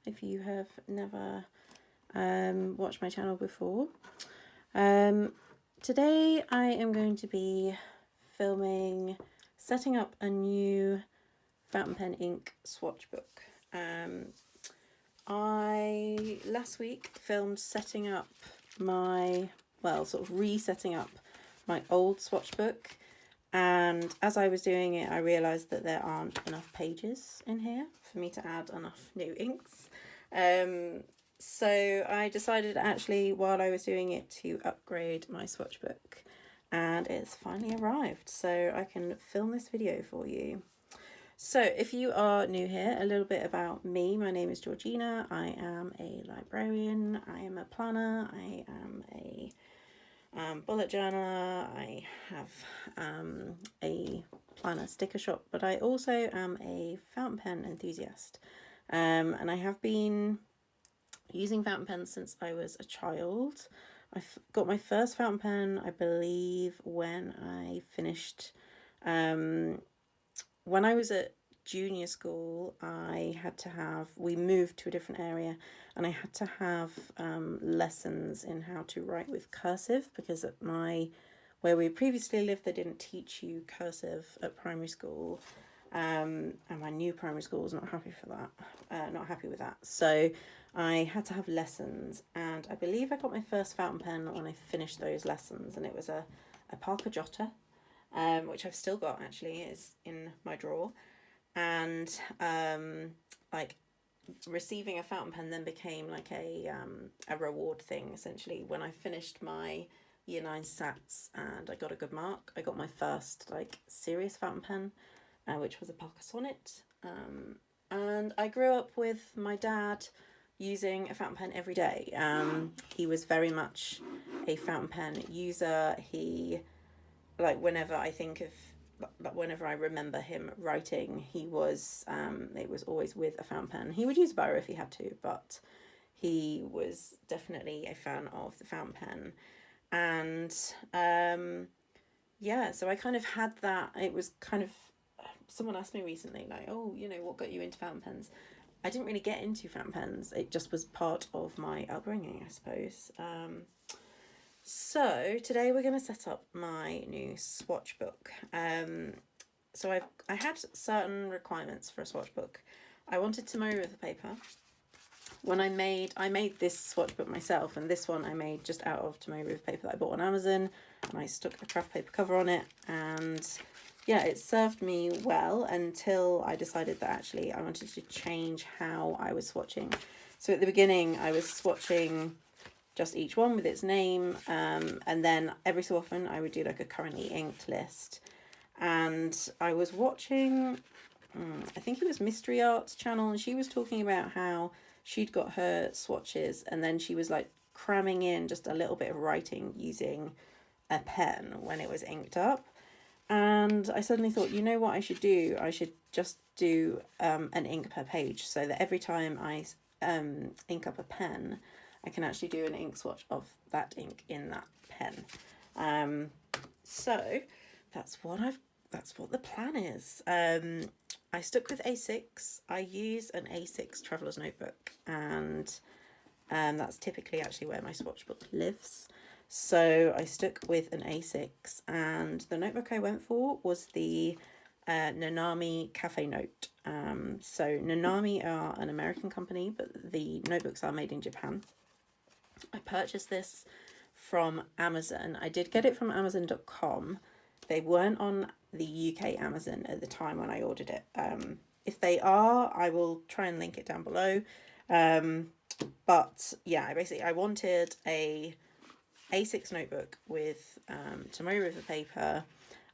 if you have never watched my channel before. Today I am going to be setting up a new fountain pen ink swatch book. I last week filmed setting up my, sort of resetting up my old swatch book, and as I was doing it I realised that there aren't enough pages in here for me to add enough new inks. So I decided actually while I was doing it to upgrade my swatch book, and it's finally arrived, so I can film this video for you. So if you are new here, a little bit about me. My name is Georgina. I am a librarian, I am a planner, I am a bullet journaler, I have a planner sticker shop, but I also am a fountain pen enthusiast. And I have been using fountain pens since I was a child. I got my first fountain pen, I believe, when I finished... when I was at junior school, we moved to a different area, and I had to have lessons in how to write with cursive, because at where we previously lived, they didn't teach you cursive at primary school, and my new primary school was not happy with that. So I had to have lessons, and I believe I got my first fountain pen when I finished those lessons, and it was a Parker Jotter. Which I've still got, actually, is in my drawer. And like receiving a fountain pen then became like a reward thing, essentially. When I finished my year 9 sats and I got a good mark, I got my first like serious fountain pen, which was a Parker Sonnet. And I grew up with my dad using a fountain pen every day. He was very much a fountain pen user. Whenever I remember him writing, it was always with a fountain pen. He would use a biro if he had to, but he was definitely a fan of the fountain pen. And so I kind of had that. It was kind of, someone asked me recently, like, oh, what got you into fountain pens? I didn't really get into fountain pens. It just was part of my upbringing, I suppose. So today we're going to set up my new swatch book. So I had certain requirements for a swatch book. I wanted Tomoe River paper. When I made this swatch book myself, and this one I made just out of Tomoe River paper that I bought on Amazon, and I stuck a craft paper cover on it, and yeah, it served me well until I decided that actually I wanted to change how I was swatching. So at the beginning I was swatching just each one with its name, and then every so often I would do like a currently inked list. And I was watching, I think it was Mystery Art's channel, and she was talking about how she'd got her swatches and then she was like cramming in just a little bit of writing using a pen when it was inked up. And I suddenly thought, you know what I should do? I should just do an ink per page, so that every time I ink up a pen, I can actually do an ink swatch of that ink in that pen. So that's what the plan is. I stuck with A6. I use an A6 traveller's notebook, and that's typically actually where my swatch book lives. So I stuck with an A6, and the notebook I went for was the Nanami Cafe Note. So Nanami are an American company, but the notebooks are made in Japan. I purchased this from Amazon. I did get it from Amazon.com. They weren't on the UK Amazon at the time when I ordered it. If they are, I will try and link it down below. But yeah, I wanted a A6 notebook with Tomoe River paper,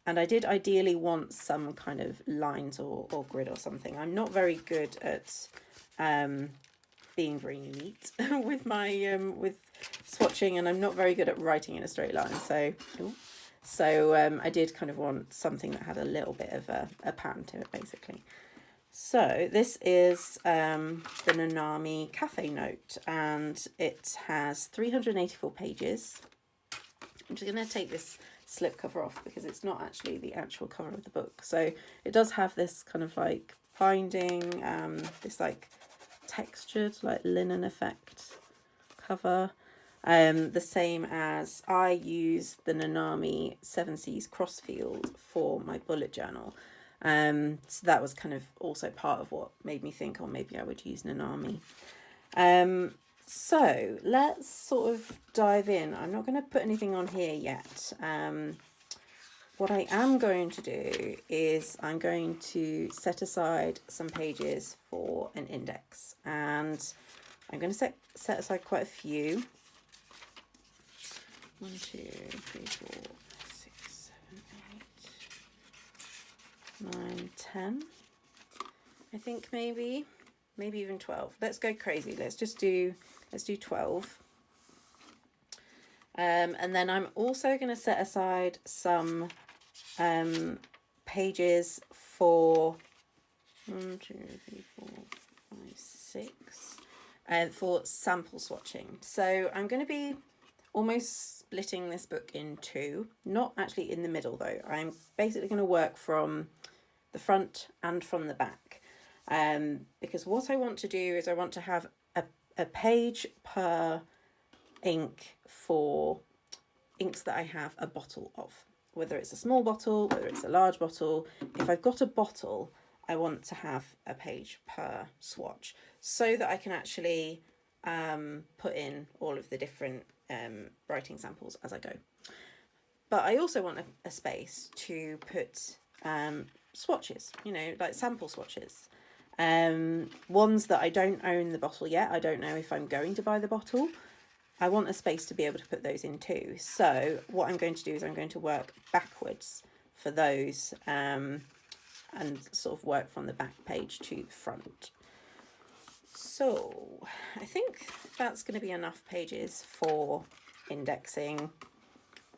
and I did ideally want some kind of lines or grid or something. I'm not very good at being very neat with my with swatching, and I'm not very good at writing in a straight line, so I did kind of want something that had a little bit of a pattern to it, basically. So this is the Nanami Cafe Note, and it has 384 pages. I'm just going to take this slip cover off because it's not actually the actual cover of the book. So it does have this kind of like binding, this like textured, like linen effect cover. The same as I use the Nanami Seven Seas Crossfield for my bullet journal. So that was kind of also part of what made me think, oh, maybe I would use Nanami. So let's sort of dive in. I'm not going to put anything on here yet. What I am going to do is I'm going to set aside some pages for an index, and I'm going to set aside quite a few. 1, 2, 3, 4, 6, 7, 8, 9, 10. I think maybe even 12. Let's go crazy. Let's do 12. And then I'm also going to set aside some pages for 1, 2, 3, 4, 5, 6, for sample swatching. So I'm going to be almost splitting this book in two, not actually in the middle though. I'm basically going to work from the front and from the back, because what I want to do is I want to have a page per ink for inks that I have a bottle of, whether it's a small bottle, whether it's a large bottle. If I've got a bottle, I want to have a page per swatch so that I can actually put in all of the different writing samples as I go. But I also want a space to put swatches, you know, like sample swatches. Ones that I don't own the bottle yet. I don't know if I'm going to buy the bottle. I want a space to be able to put those in too. So what I'm going to do is I'm going to work backwards for those, and sort of work from the back page to the front. So I think that's going to be enough pages for indexing.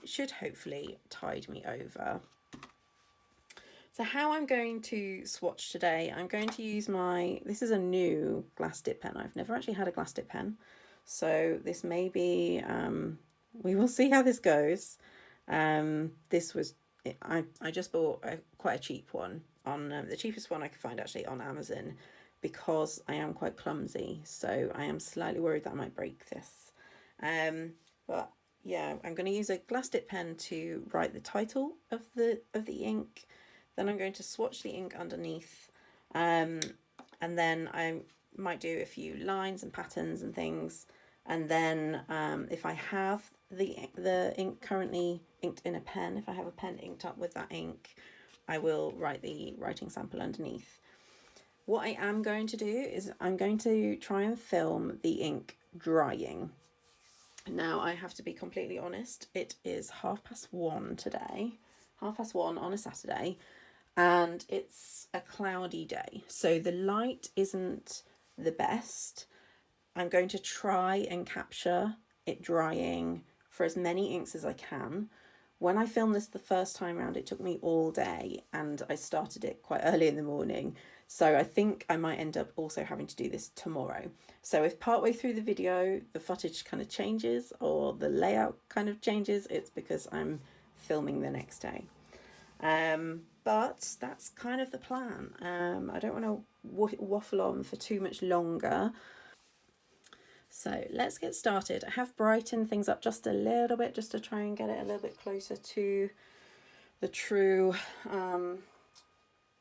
It should hopefully tide me over. So how I'm going to swatch today, I'm going to use this is a new glass dip pen. I've never actually had a glass dip pen. So this may be, we will see how this goes. This was, I just bought quite a cheap one on, the cheapest one I could find actually on Amazon, because I am quite clumsy. So I am slightly worried that I might break this. But yeah, I'm going to use a glass dip pen to write the title of the ink. Then I'm going to swatch the ink underneath, and then I might do a few lines and patterns and things. And then if I have the ink currently inked in a pen, if I have a pen inked up with that ink, I will write the writing sample underneath. What I am going to do is I'm going to try and film the ink drying. Now I have to be completely honest, it is 1:30 today, 1:30 on a Saturday, and it's a cloudy day, so the light isn't the best. I'm going to try and capture it drying for as many inks as I can. When I filmed this the first time around, it took me all day, and I started it quite early in the morning. So I think I might end up also having to do this tomorrow. So if partway through the video the footage kind of changes or the layout kind of changes, it's because I'm filming the next day. But that's kind of the plan. I don't want to waffle on for too much longer. So let's get started. I have brightened things up just a little bit, just to try and get it a little bit closer to the true,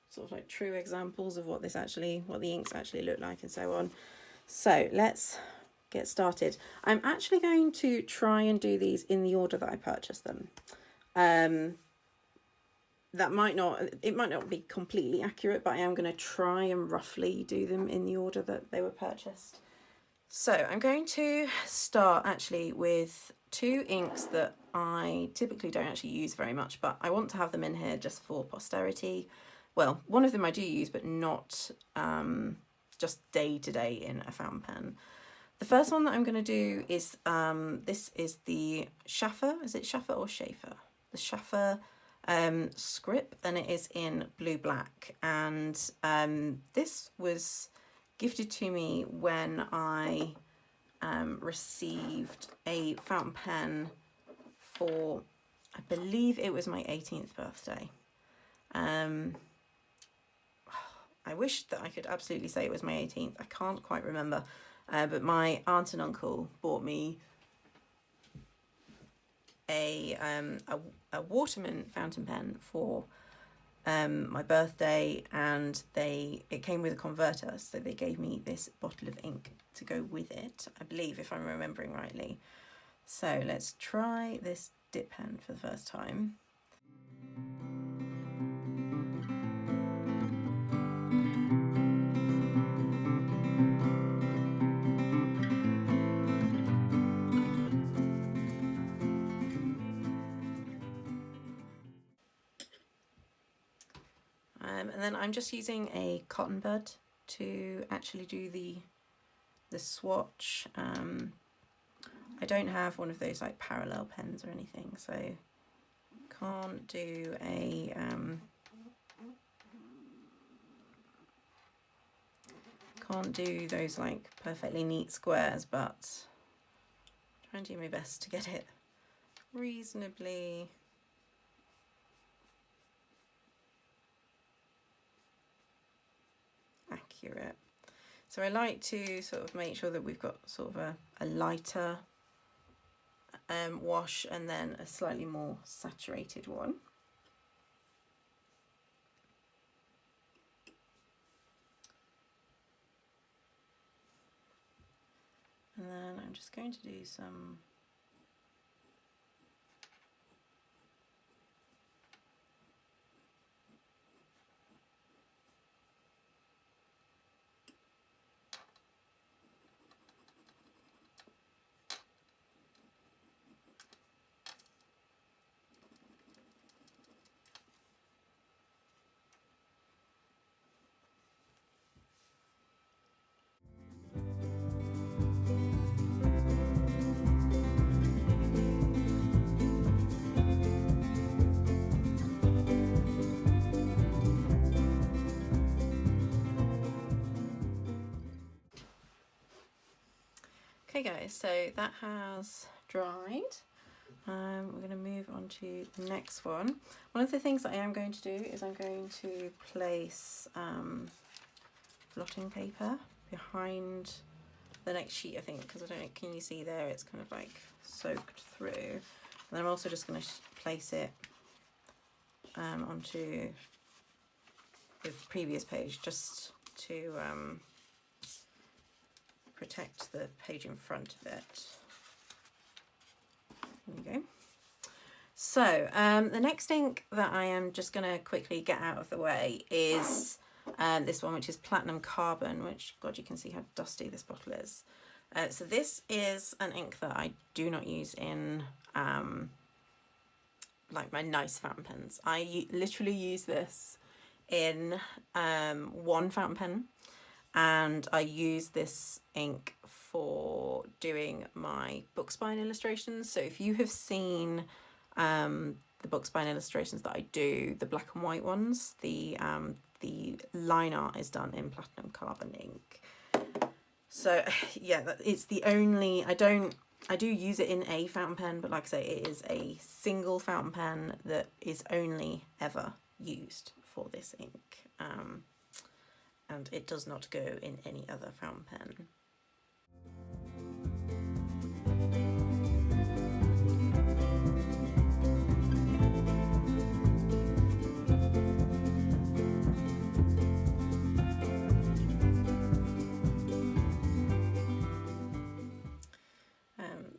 sort of like true examples of what the inks actually look like and so on. So let's get started. I'm actually going to try and do these in the order that I purchased them. It might not be completely accurate, but I am going to try and roughly do them in the order that they were purchased. So I'm going to start actually with two inks that I typically don't actually use very much, but I want to have them in here just for posterity. Well, one of them I do use, but not just day to day in a fountain pen. The first one that I'm going to do is, this is the Sheaffer, is it Sheaffer or Sheaffer? The Sheaffer Scrip, and it is in blue black, and this was gifted to me when I received a fountain pen for, I believe it was my 18th birthday. I wish that I could absolutely say it was my 18th. I can't quite remember, but my aunt and uncle bought me a Waterman fountain pen for my birthday, and it came with a converter, so they gave me this bottle of ink to go with it, I believe, if I'm remembering rightly. So let's try this dip pen for the first time. And then I'm just using a cotton bud to actually do the swatch. I don't have one of those like parallel pens or anything, so can't do those like perfectly neat squares, but try and do my best to get it reasonably accurate. So I like to sort of make sure that we've got sort of a lighter wash and then a slightly more saturated one. And then I'm just going to do some Okay guys, so that has dried. We're going to move on to the next one. One of the things that I am going to do is I'm going to place blotting paper behind the next sheet, I think, because I don't know, can you see there, it's kind of like soaked through. And then I'm also just going to place it onto the previous page, just to protect the page in front of it. There we go. So the next ink that I am just going to quickly get out of the way is this one, which is Platinum Carbon, which, God, you can see how dusty this bottle is. So this is an ink that I do not use in like my nice fountain pens. I literally use this in one fountain pen, and I use this ink for doing my book spine illustrations. So if you have seen the book spine illustrations that I do, the black and white ones, the line art is done in Platinum Carbon ink. So yeah, it's the only, I do use it in a fountain pen, but like I say, it is a single fountain pen that is only ever used for this ink. And it does not go in any other fountain pen.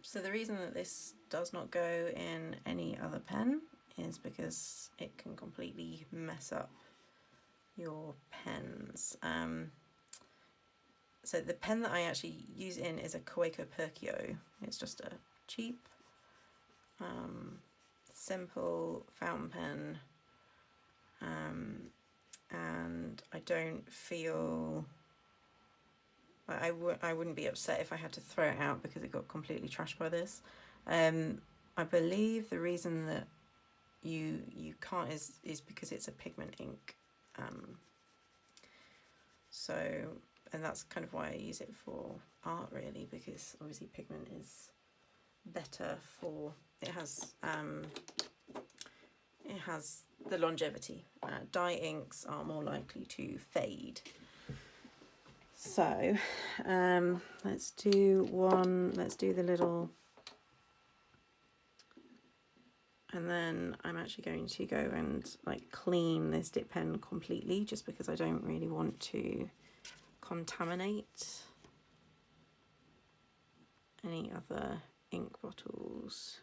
So the reason that this does not go in any other pen is because it can completely mess up your pens. So the pen that I actually use in is a Kaweco Perkio. It's just a cheap, simple fountain pen, and I don't feel, I wouldn't be upset if I had to throw it out because it got completely trashed by this. I believe the reason that you can't is because it's a pigment ink. So, and that's kind of why I use it for art, really, because obviously pigment is better for, it has the longevity. Dye inks are more likely to fade. So let's do the little, and then I'm actually going to go and like clean this dip pen completely, just because I don't really want to contaminate any other ink bottles,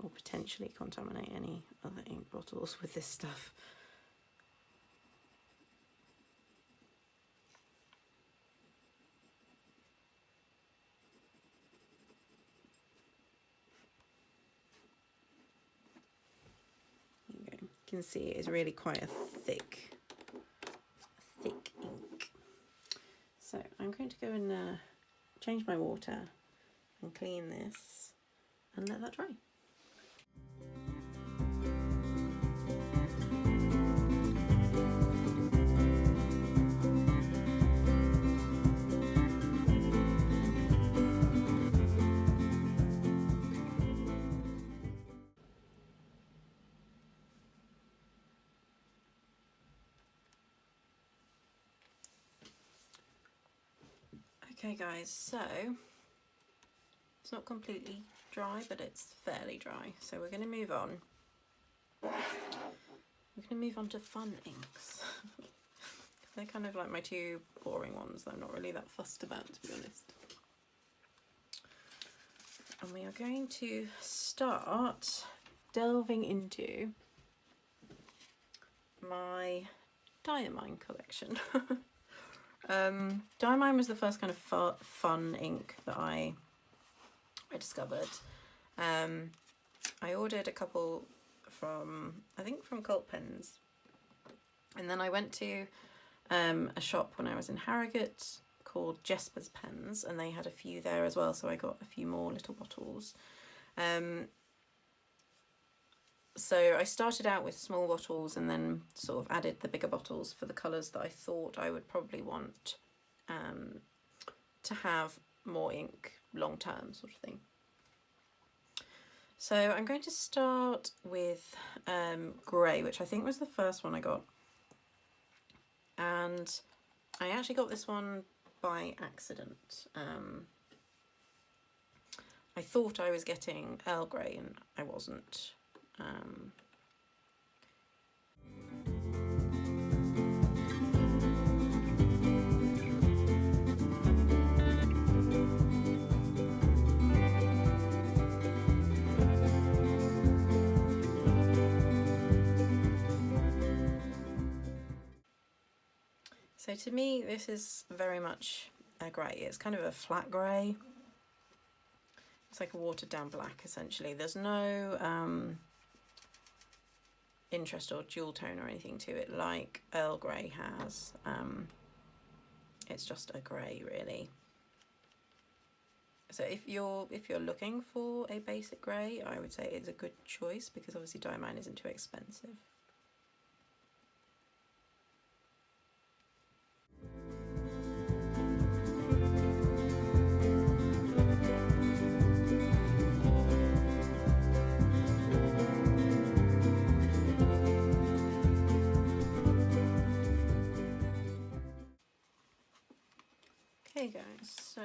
or potentially contaminate any other ink bottles with this stuff. You can see it's really quite a thick ink. So I'm going to go and change my water and clean this and let that dry. Okay guys, so it's not completely dry, but it's fairly dry. So we're going to move on. We're going to move on to fun inks. They're kind of like my two boring ones that I'm not really that fussed about, to be honest. And we are going to start delving into my Diamine collection. Diamine was the first kind of fun ink that I discovered. I ordered a couple from, I think from Cult Pens, and then I went to a shop when I was in Harrogate called Jesper's Pens, and they had a few there as well, so I got a few more little bottles. So I started out with small bottles and then sort of added the bigger bottles for the colours that I thought I would probably want to have more ink long term, sort of thing. So I'm going to start with Grey, which I think was the first one I got. And I actually got this one by accident. I thought I was getting Earl Grey and I wasn't. So to me, this is very much a grey. It's kind of a flat grey. It's like a watered down black, essentially. There's no interest or dual tone or anything to it like Earl Grey has. It's just a grey, really. So if you're looking for a basic grey, I would say it's a good choice, because obviously Diamine isn't too expensive. Okay guys, so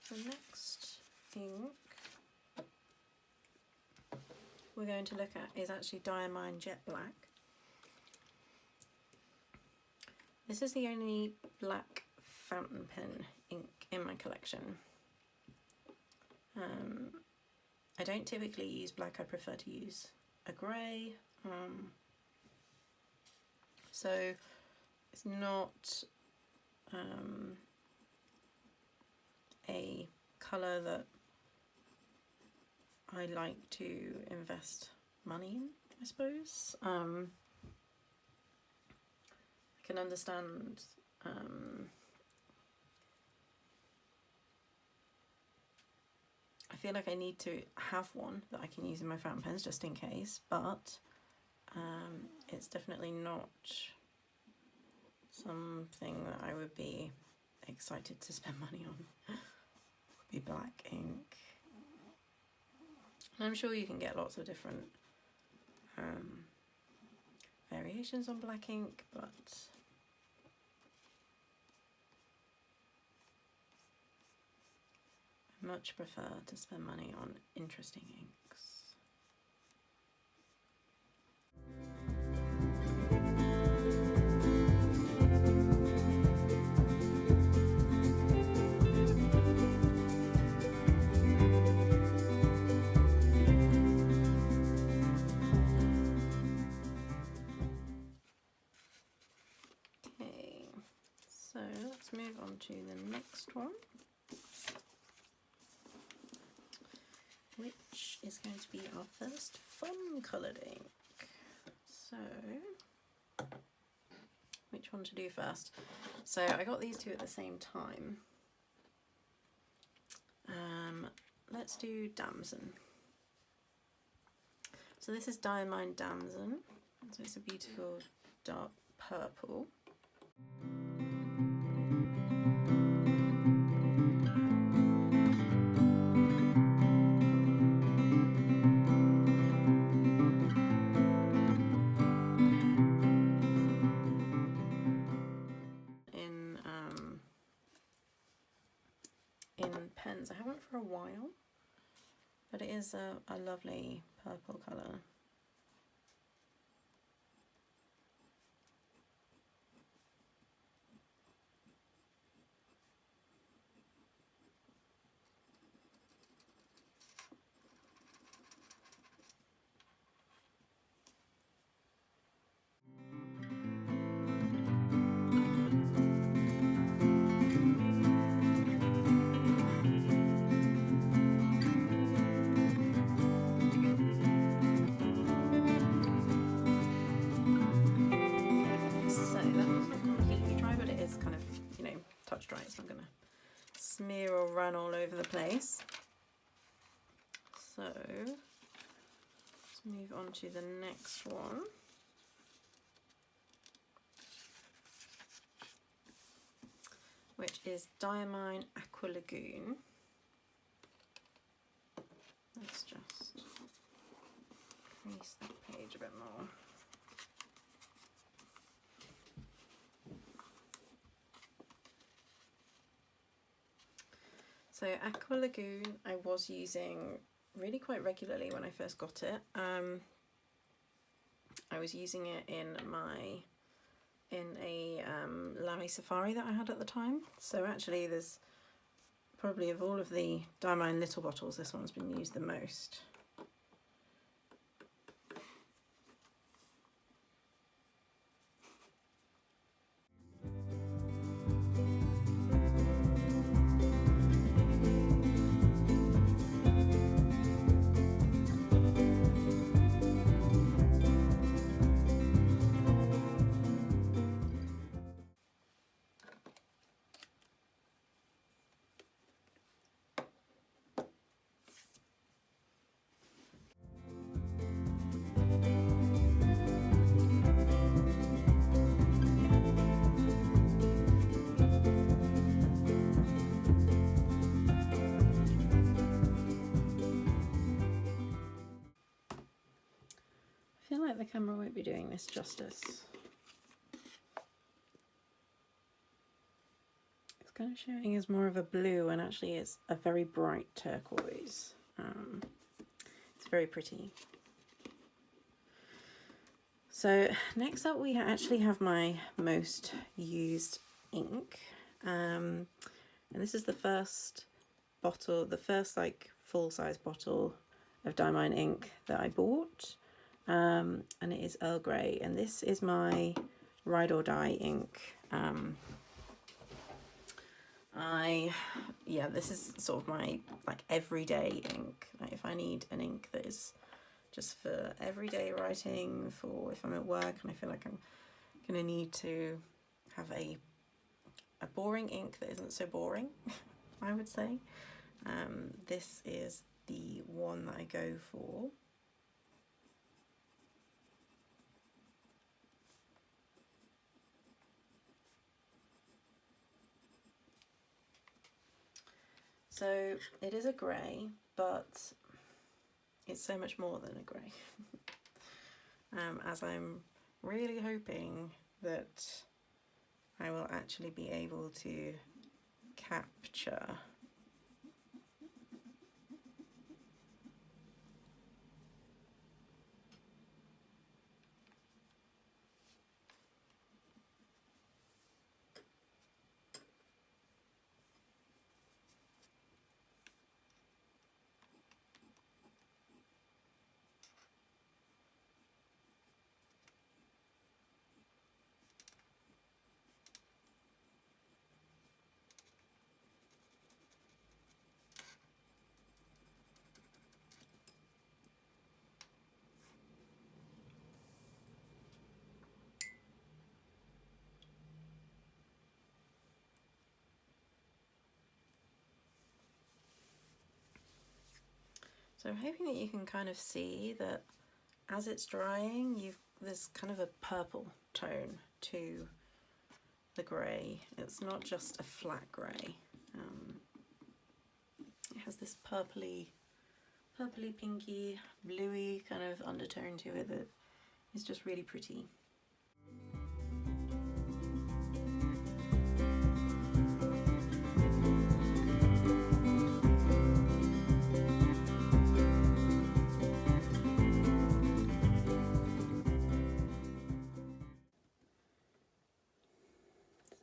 the next ink we're going to look at is actually Diamine Jet Black. This is the only black fountain pen ink in my collection. I don't typically use black, I prefer to use a grey. So it's not a colour that I like to invest money in, I suppose. I can understand I feel like I need to have one that I can use in my fountain pens just in case, but it's definitely not something that I would be excited to spend money on. be black ink. And I'm sure you can get lots of different variations on black ink, but I much prefer to spend money on interesting inks. So let's move on to the next one, which is going to be our first fun coloured ink. So, which one to do first? So I got these two at the same time. Let's do Damson. So this is Diamine Damson. So it's a beautiful dark purple. In pens, I haven't for a while, but it is a lovely purple colour. Dry, it's not going to smear or run all over the place. So let's move on to the next one, which is Diamine Aqua Lagoon. Let's just crease that page a bit more. So Aqua Lagoon I was using really quite regularly when I first got it. I was using it in a Lamy Safari that I had at the time. So actually there's probably, of all of the Diamine little bottles, this one's been used the most. I feel like the camera won't be doing this justice. It's kind of showing as more of a blue, and actually it's a very bright turquoise. It's very pretty. So next up we actually have my most used ink, and this is the first bottle, the first like full-size bottle of Diamine ink that I bought. And it is Earl Grey, and this is my ride or die ink. Yeah, this is sort of my like everyday ink. Like if I need an ink that is just for everyday writing, for if I'm at work and I feel like I'm gonna need to have a boring ink that isn't so boring, I would say. This is the one that I go for. So it is a grey, but it's so much more than a grey. As I'm really hoping that I will actually be able to capture So I'm hoping that you can kind of see that as it's drying, there's kind of a purple tone to the grey. It's not just a flat grey. It has this purpley, pinky, bluey kind of undertone to it that is just really pretty.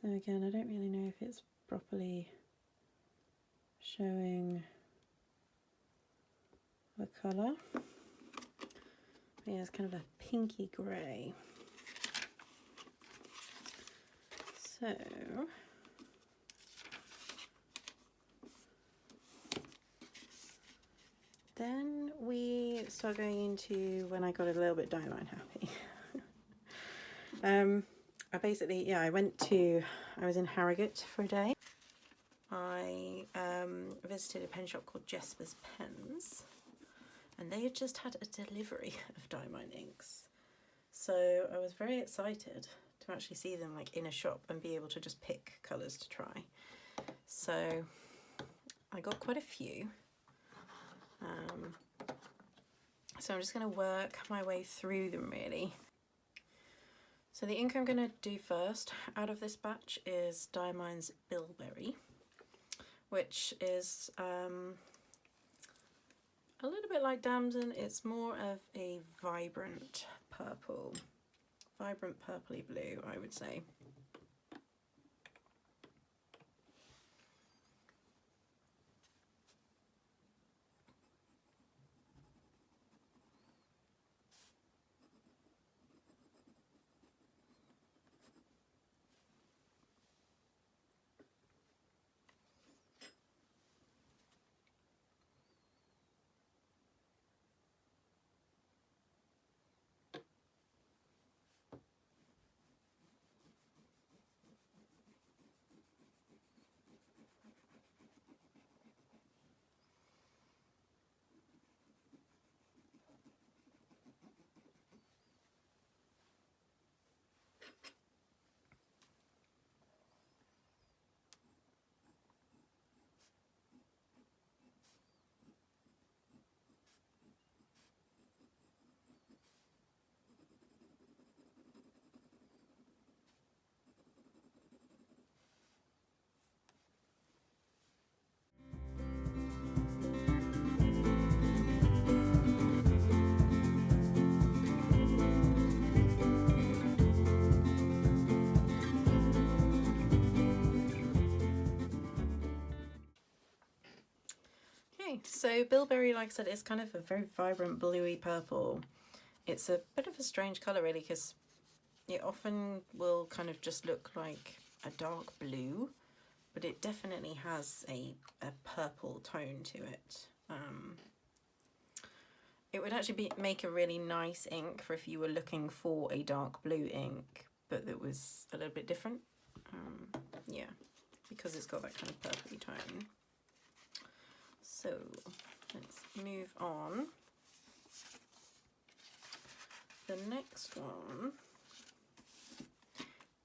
So again, I don't really know if it's properly showing the colour. But yeah, it's kind of a pinky grey. So then we start going into when I got a little bit Diamine happy. I basically, yeah, I was in Harrogate for a day. I visited a pen shop called Jesper's Pens, and they had just had a delivery of Diamine inks. So I was very excited to actually see them like in a shop and be able to just pick colours to try. So I got quite a few. So I'm just going to work my way through them really. So the ink I'm going to do first out of this batch is Diamine's Bilberry, which is a little bit like Damson. It's more of a vibrant purple, vibrant purpley blue, I would say. So Bilberry, like I said, is kind of a very vibrant bluey purple. It's a bit of a strange colour really, because it often will kind of just look like a dark blue, but it definitely has a purple tone to it. It would actually make a really nice ink for if you were looking for a dark blue ink, but that was a little bit different. Yeah, because it's got that kind of purpley tone. So let's move on. The next one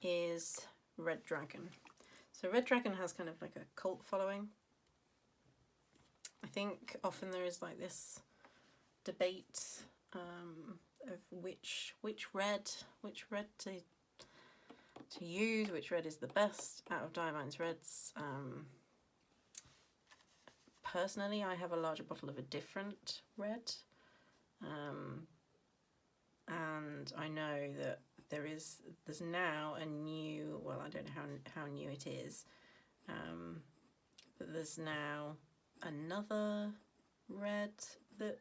is Red Dragon. So Red Dragon has kind of like a cult following. I think often there is like this debate of which red to use, which red is the best out of Diamine's reds. Personally, I have a larger bottle of a different red, and I know that there's now a new, well, I don't know how new it is, but there's now another red that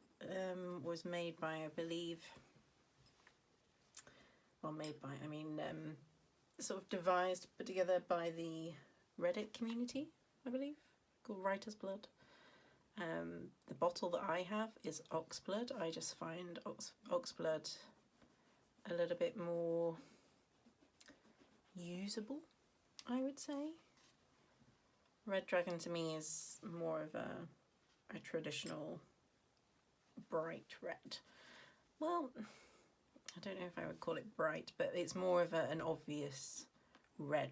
was made by, I believe, well, made by, I mean, sort of devised, put together by the Reddit community, I believe, called Writer's Blood. The bottle that I have is Oxblood. I just find Oxblood a little bit more usable, I would say. Red Dragon to me is more of a traditional bright red. Well, I don't know if I would call it bright, but it's more of an obvious red.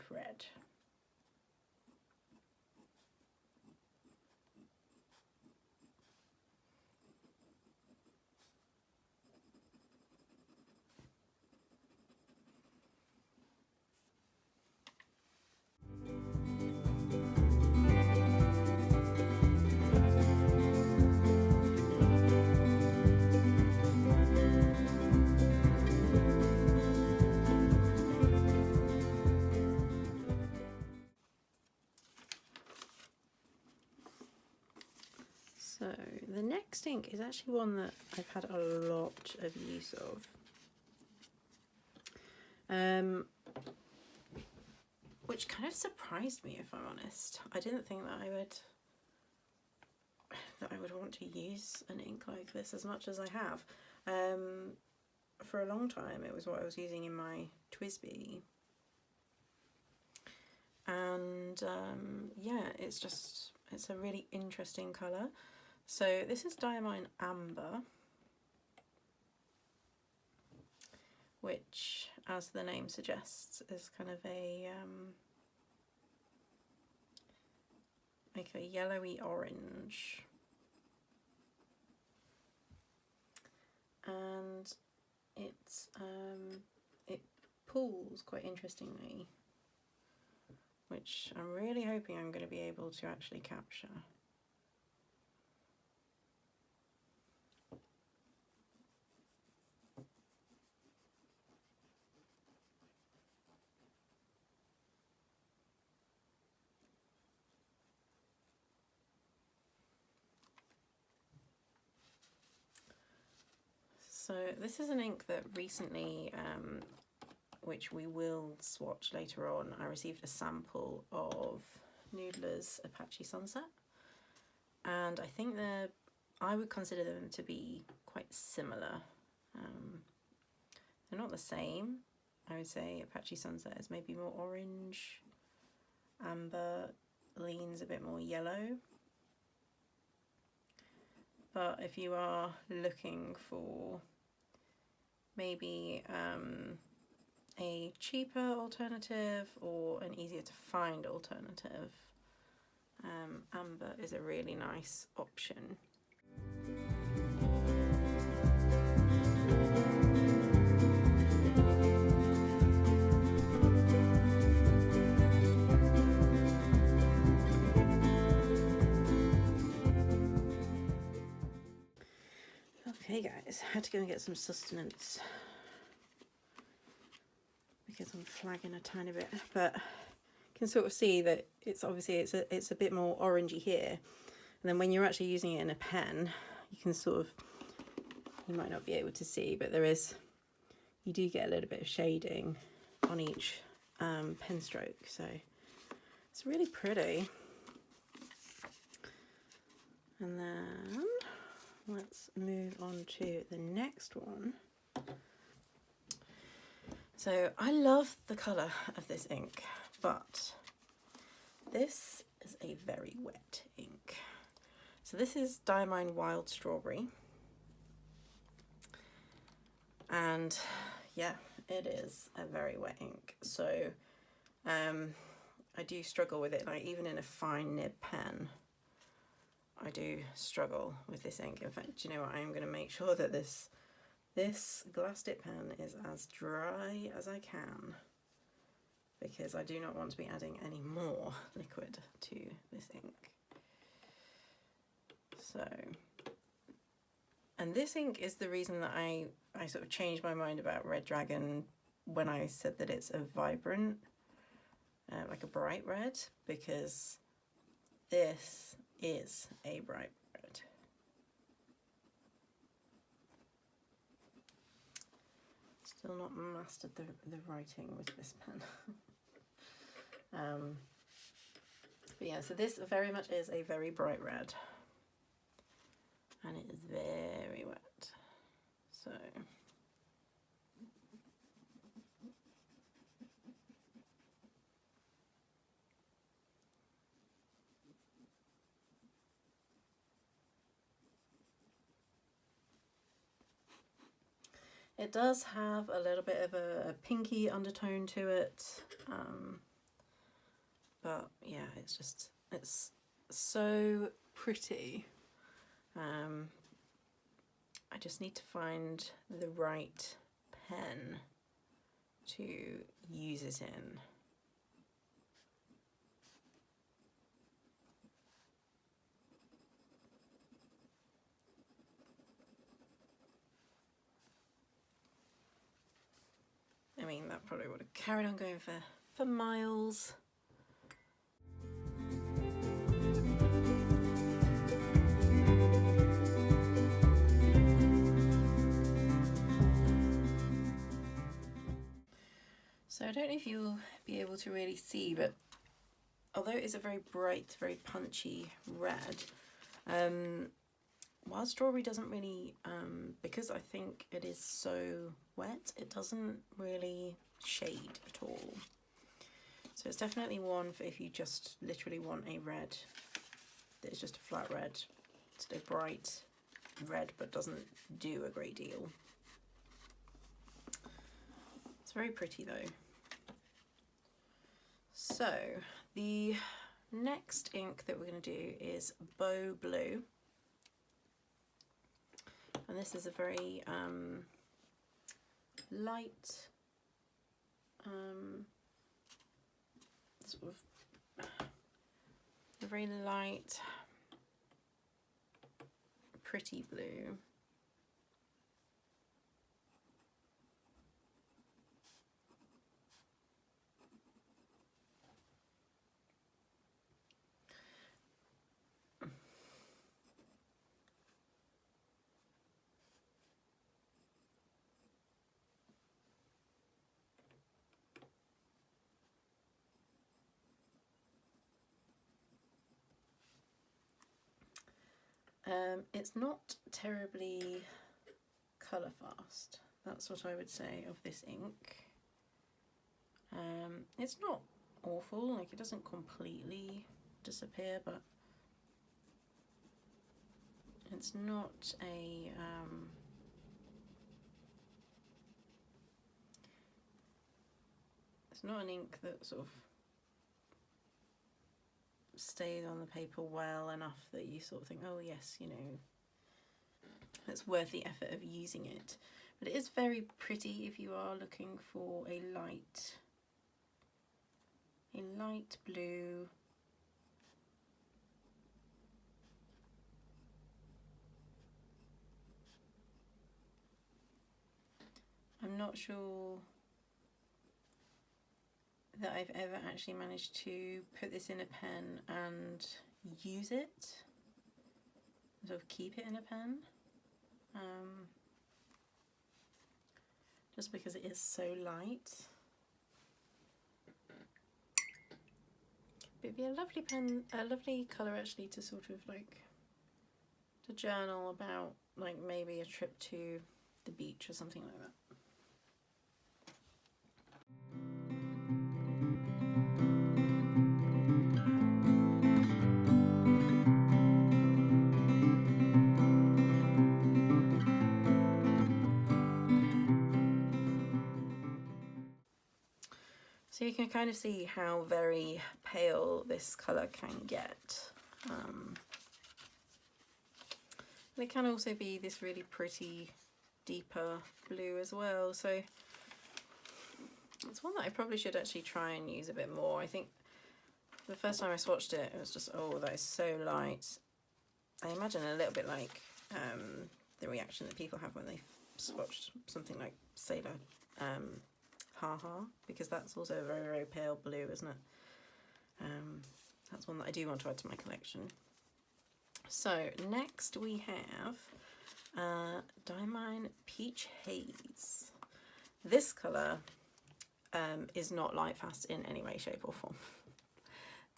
So the next ink is actually one that I've had a lot of use of. Which kind of surprised me, if I'm honest. I didn't think that I would want to use an ink like this as much as I have. For a long time it was what I was using in my TWSBI. And yeah, it's a really interesting colour. So this is Diamine Amber, which, as the name suggests, is kind of a like a yellowy orange, and it pulls quite interestingly, which I'm really hoping I'm going to be able to actually capture. So this is an ink that recently, which we will swatch later on, I received a sample of Noodler's Apache Sunset, and I think I would consider them to be quite similar. They're not the same. I would say Apache Sunset is maybe more orange, Amber leans a bit more yellow. But if you are looking for maybe a cheaper alternative or an easier to find alternative, Amber is a really nice option. Okay guys, I had to go and get some sustenance because I'm flagging a tiny bit, but you can sort of see that it's obviously it's a bit more orangey here, and then when you're actually using it in a pen, you can sort of, you might not be able to see, but you do get a little bit of shading on each pen stroke, so it's really pretty. And then let's move on to the next one. So I love the colour of this ink, but this is a very wet ink. So this is Diamine Wild Strawberry. And yeah, it is a very wet ink. So I do struggle with it, like even in a fine nib pen. I do struggle with this ink. In fact, do you know what? I'm going to make sure that this glass dip pen is as dry as I can, because I do not want to be adding any more liquid to this ink. So, and this ink is the reason that I sort of changed my mind about Red Dragon when I said that it's a vibrant, like a bright red, because this is a bright red. Still not mastered the writing with this pen. But yeah, so this very much is a very bright red, and it is very wet. So it does have a little bit of a pinky undertone to it, but yeah, it's so pretty. I just need to find the right pen to use it in. I mean, that probably would have carried on going for miles. So I don't know if you'll be able to really see, but although it is a very bright, very punchy red, while strawberry doesn't really, because I think it is so wet, it doesn't really shade at all. So it's definitely one for if you just literally want a red that is just a flat red. It's a bright red but doesn't do a great deal. It's very pretty though. So the next ink that we're going to do is Beau Blue, and this is a very light, sort of a very light, pretty blue. It's not terribly colour fast, that's what I would say of this ink. It's not awful, like it doesn't completely disappear, but it's not a it's not an ink that sort of stays on the paper well enough that you sort of think, oh yes, you know, it's worth the effort of using it. But it is very pretty if you are looking for a light blue. I'm not sure that I've ever actually managed to put this in a pen and use it, sort of keep it in a pen, just because it is so light. But it'd be a lovely pen, a lovely colour actually to sort of like to journal about, like maybe a trip to the beach or something like that. So you can kind of see how very pale this colour can get. It can also be this really pretty deeper blue as well, so it's one that I probably should actually try and use a bit more. I think the first time I swatched it, it was just, oh, that is so light. I imagine a little bit like the reaction that people have when they swatched something like Sailor Ha-Ha, because that's also a very, very pale blue, isn't it? That's one that I do want to add to my collection. So next we have Diamine Peach Haze. This colour is not light fast in any way, shape or form.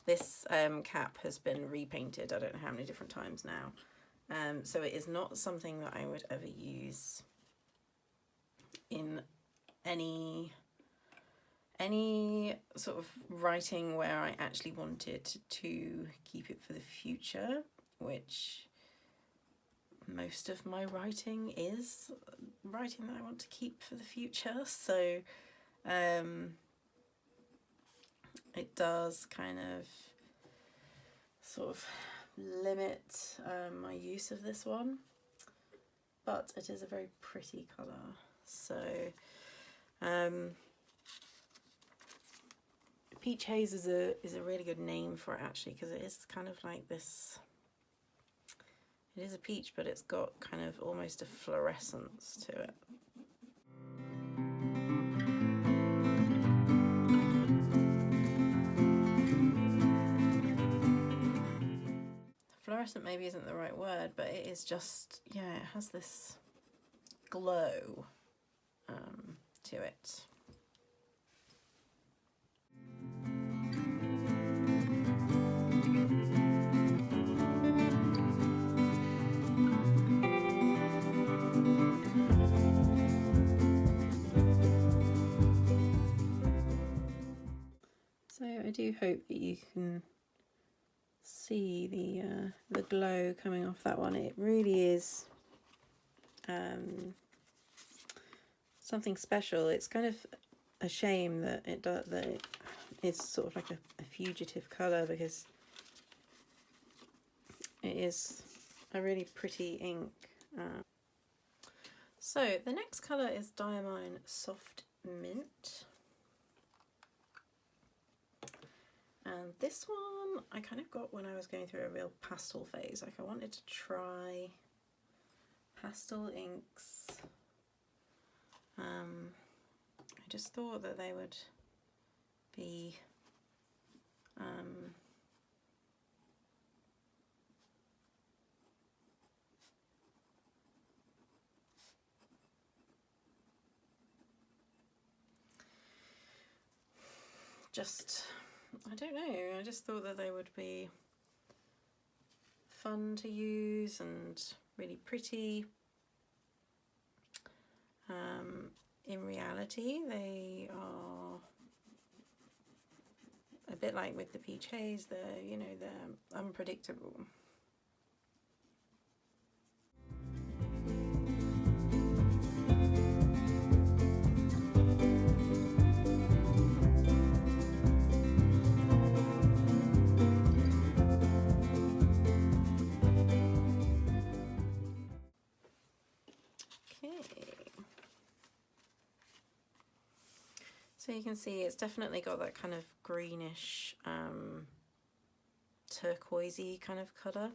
This cap has been repainted I don't know how many different times now. So it is not something that I would ever use in any sort of writing where I actually wanted to keep it for the future, which most of my writing is writing that I want to keep for the future. So it does kind of sort of limit my use of this one, but it is a very pretty colour. So Peach Haze is a really good name for it actually, because it is kind of like this, it is a peach but it's got kind of almost a fluorescence to it. Fluorescent maybe isn't the right word, but it is just, yeah, it has this glow to it. So I do hope that you can see the glow coming off that one. It really is something special. It's kind of a shame that it's sort of like a fugitive colour, because it is a really pretty ink. So the next colour is Diamine Soft Mint. And this one I kind of got when I was going through a real pastel phase. Like I wanted to try pastel inks. I just thought that they would be just, I don't know, I just thought that they would be fun to use and really pretty. In reality, they are a bit like with the Peach Haze, they're, you know, they're unpredictable. So you can see it's definitely got that kind of greenish, turquoisey kind of colour.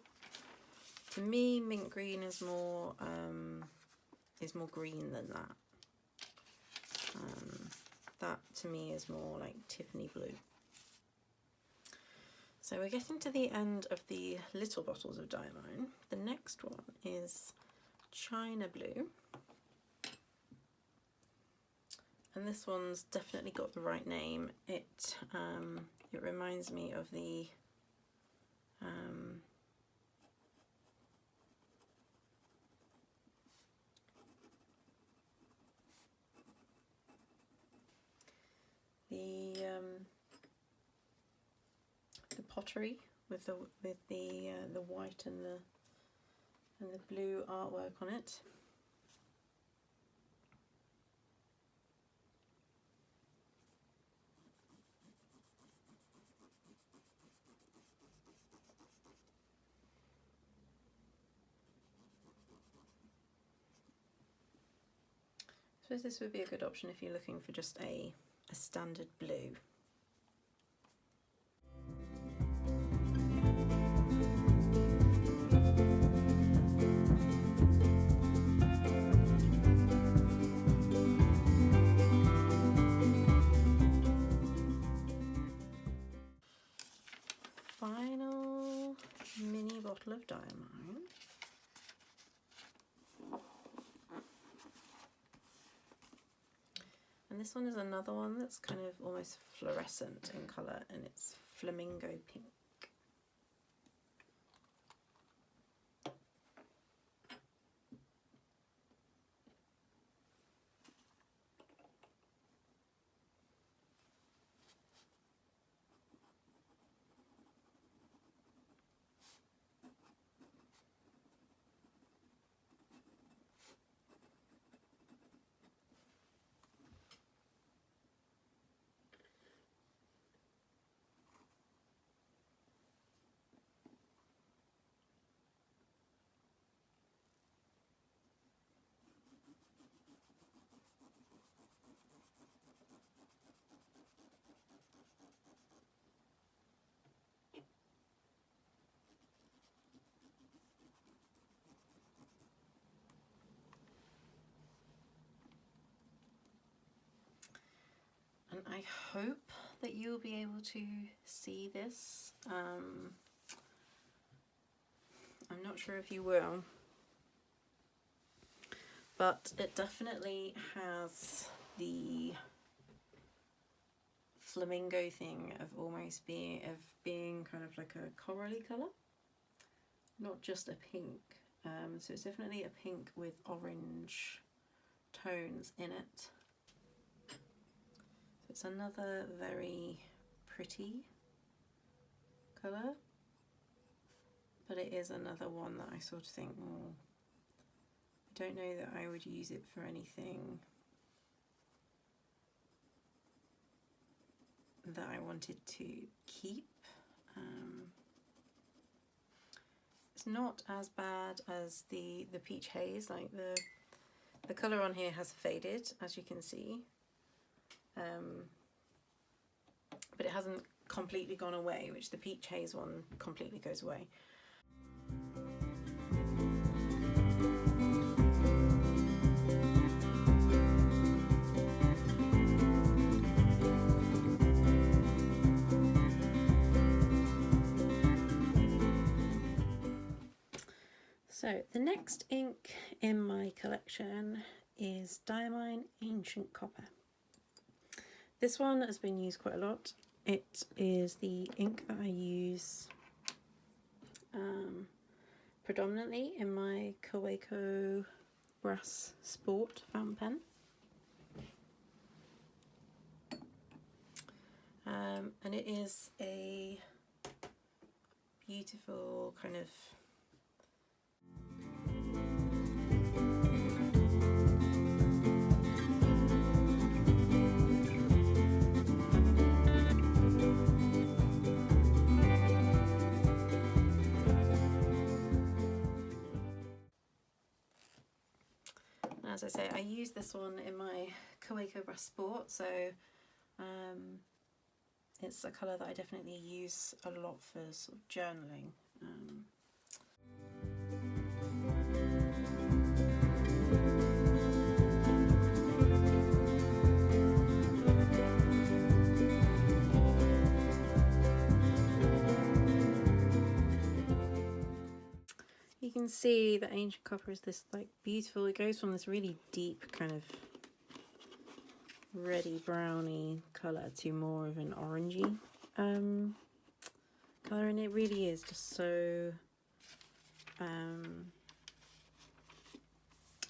To me, mint green is more green than that. That to me is more like Tiffany blue. So we're getting to the end of the little bottles of Diamine. The next one is China Blue. And this one's definitely got the right name. It reminds me of the pottery with the white and the blue artwork on it. suppose this would be a good option if you're looking for just a standard blue. Final mini bottle of Diamine. And this one is another one that's kind of almost fluorescent in colour, and it's Flamingo Pink. And I hope that you'll be able to see this. I'm not sure if you will, but it definitely has the flamingo thing of almost being kind of like a corally colour, not just a pink. So it's definitely a pink with orange tones in it. It's another very pretty colour, but it is another one that I sort of think, oh, I don't know that I would use it for anything that I wanted to keep. It's not as bad as the peach haze. Like the colour on here has faded, as you can see. But it hasn't completely gone away, which the peach haze one completely goes away. So the next ink in my collection is Diamine Ancient Copper. This one has been used quite a lot. It is the ink that I use predominantly in my Kaweco Brass Sport fountain pen. And it is a beautiful kind of as I say, I use this one in my Kaweco Brass Sport, so it's a colour that I definitely use a lot for sort of journaling. You can see that Ancient Copper is this like beautiful, it goes from this really deep kind of reddy browny colour to more of an orangey colour, and it really is just so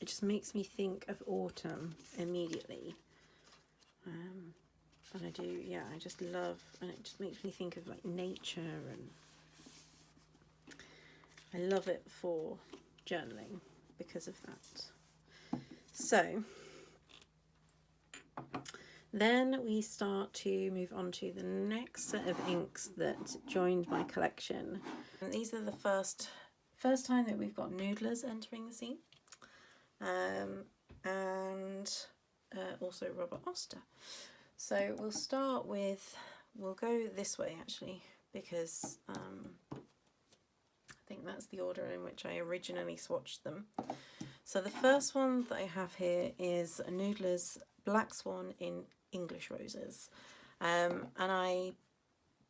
it just makes me think of autumn immediately. And I do, yeah, I just love, and it just makes me think of like nature, and I love it for journaling because of that. So then we start to move on to the next set of inks that joined my collection. And these are the first time that we've got Noodlers entering the scene. And also Robert Oster. So we'll start with, we'll go this way actually, because I think that's the order in which I originally swatched them. So the first one that I have here is Noodler's Black Swan in English Roses. And I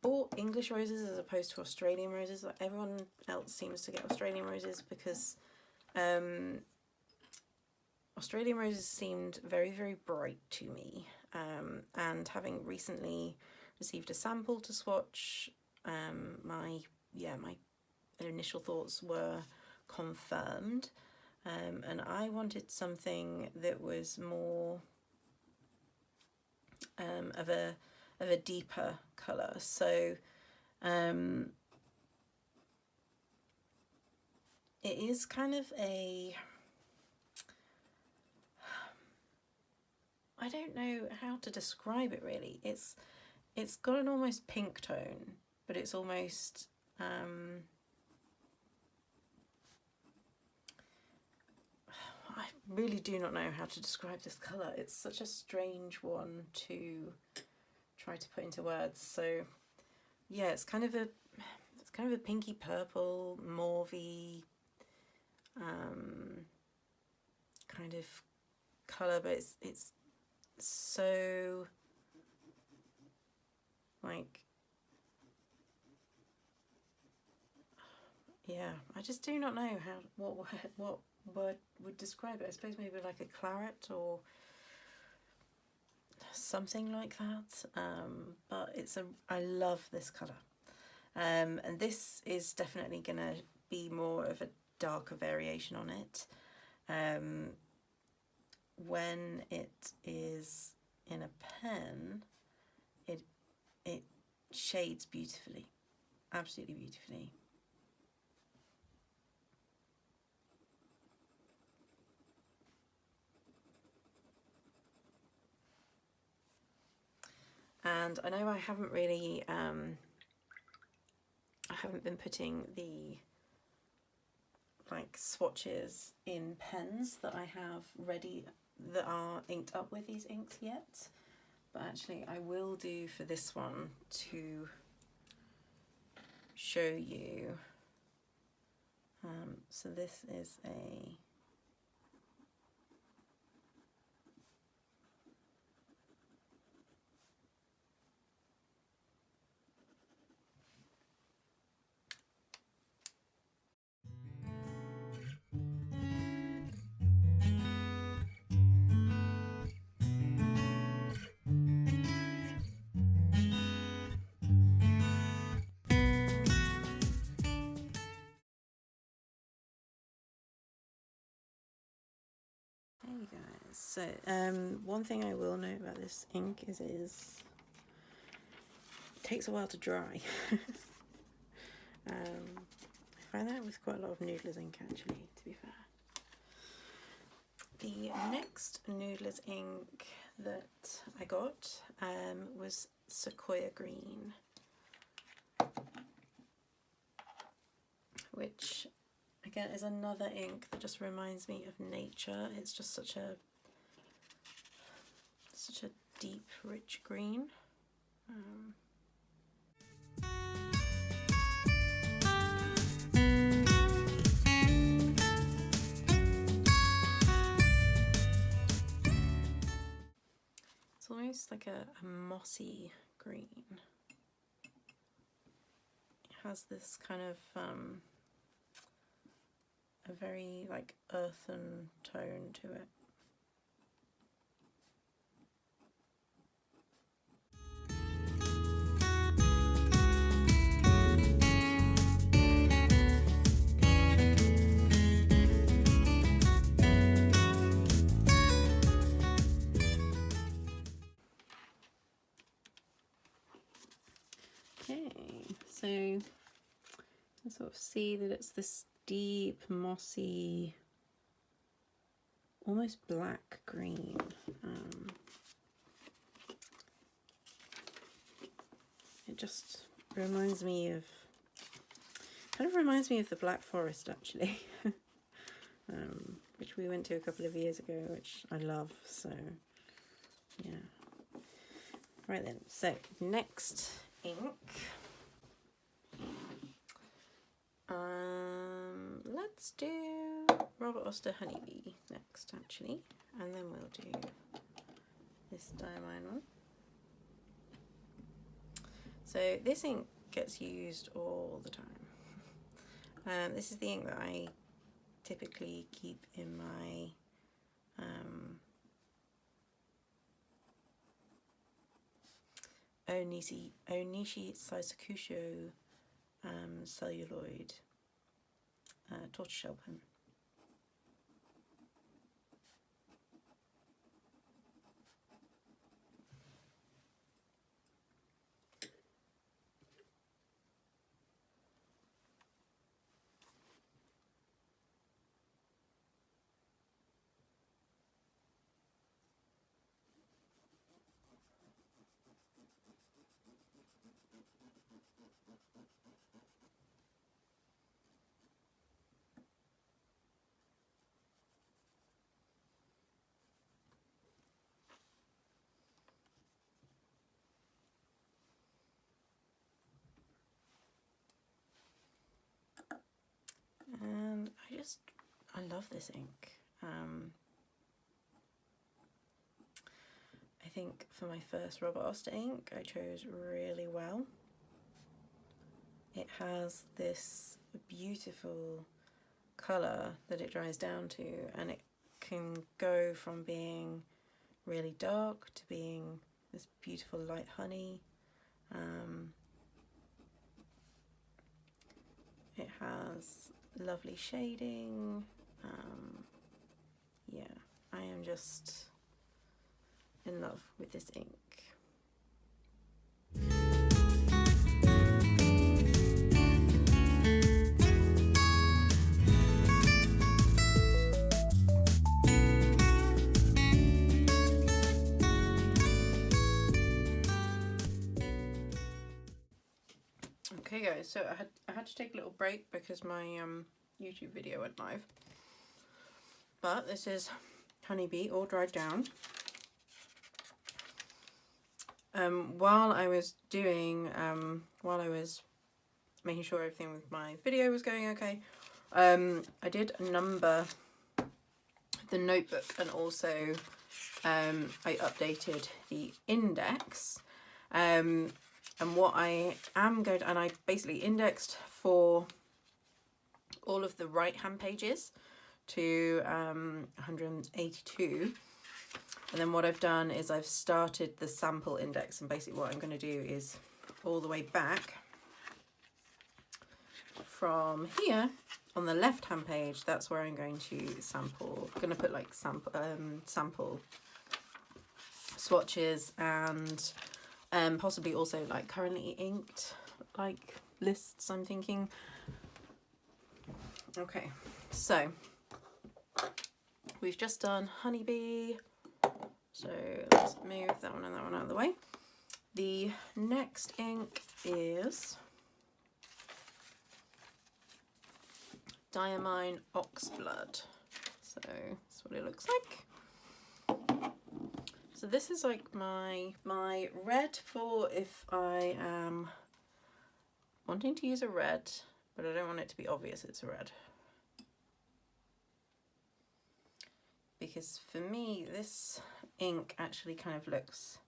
bought English Roses as opposed to Australian Roses. Like everyone else seems to get Australian Roses because Australian Roses seemed very, very bright to me. And having recently received a sample to swatch, my initial thoughts were confirmed. And I wanted something that was more of a deeper colour. So it is kind of a, I don't know how to describe it really. It's got an almost pink tone, but it's almost I really do not know how to describe this colour. It's such a strange one to try to put into words. So yeah, it's kind of a pinky purple, mauvey kind of colour, but it's so like, yeah, I just do not know what word would describe it. I suppose maybe like a claret or something like that. But I love this colour. And this is definitely gonna be more of a darker variation on it. When it is in a pen, it shades beautifully, absolutely beautifully. And I know I haven't really, I haven't been putting the like swatches in pens that I have ready that are inked up with these inks yet, but actually I will do for this one to show you. So this is a Hey guys, so one thing I will note about this ink is it takes a while to dry. I find that with quite a lot of Noodler's ink actually, to be fair. The next Noodler's ink that I got was Sequoia Green, which again is another ink that just reminds me of nature. It's just such a deep, rich green. It's almost like a mossy green. It has this kind of a very like earthen tone to it. Okay, so you can sort of see that it's this deep, mossy, almost black green. It just reminds me of, kind of reminds me of the Black Forest actually, which we went to a couple of years ago, which I love. So Yeah. Right then, so next ink. Let's do Robert Oster Honeybee next, actually, and then we'll do this Diamine one. So this ink gets used all the time. This is the ink that I typically keep in my Onishi Saisakusho celluloid tortoiseshell pen. And I love this ink. I think for my first Robert Oster ink, I chose really well. It has this beautiful colour that it dries down to, and it can go from being really dark to being this beautiful light honey. It has lovely shading. Yeah, I am just in love with this ink. Okay guys, so I had to take a little break because my YouTube video went live. But this is Honeybee all dried down. While I was making sure everything with my video was going okay, I did number the notebook, and also I updated the index. And what I am going to, and I basically indexed for all of the right hand pages to 182. And then what I've done is I've started the sample index, and basically what I'm going to do is all the way back from here on the left hand page. That's where I'm going to sample. I'm going to put like sample swatches and possibly also like currently inked like lists, I'm thinking. Okay, so we've just done Honeybee, so let's move that one and that one out of the way. The next ink is Diamine Oxblood. So that's what it looks like. So this is like my red for if I am wanting to use a red, but I don't want it to be obvious it's a red. Because for me, this ink actually kind of looks,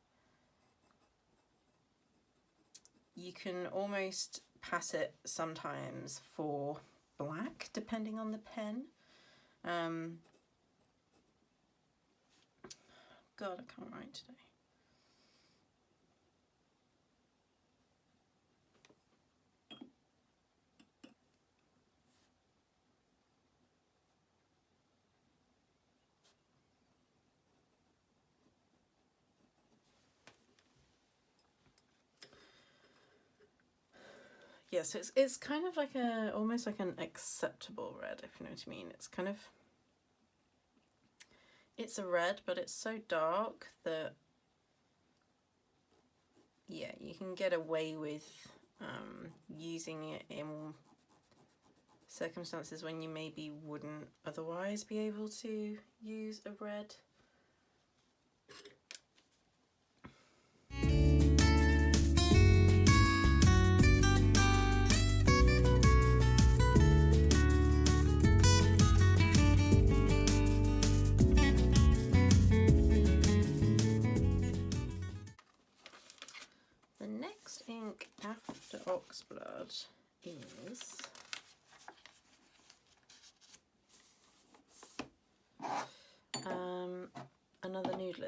you can almost pass it sometimes for black, depending on the pen. God, I can't write today. Yeah, so it's kind of like almost like an acceptable red, if you know what I mean. It's kind of, it's a red, but it's so dark that, yeah, you can get away with using it in circumstances when you maybe wouldn't otherwise be able to use a red.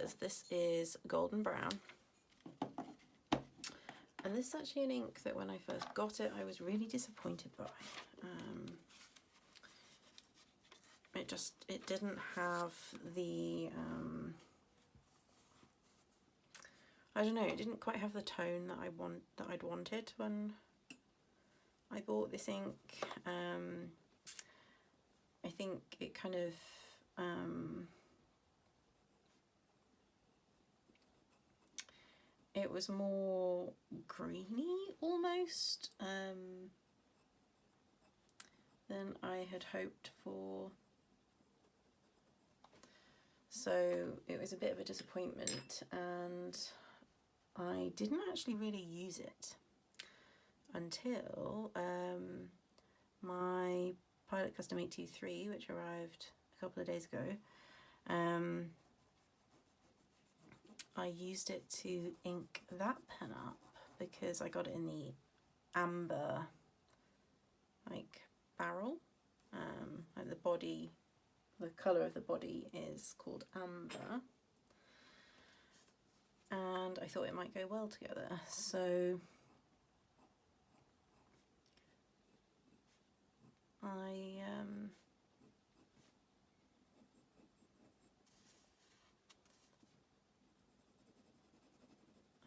colours. This is Golden Brown. And this is actually an ink that when I first got it, I was really disappointed by. It didn't have the, I don't know, it didn't quite have the tone that I'd wanted when I bought this ink. I think it kind of, it was more greeny almost than I had hoped for. So it was a bit of a disappointment, and I didn't actually really use it until my Pilot Custom 823, which arrived a couple of days ago. I used it to ink that pen up because I got it in the amber like barrel. Like the body, the colour of the body is called amber, and I thought it might go well together, so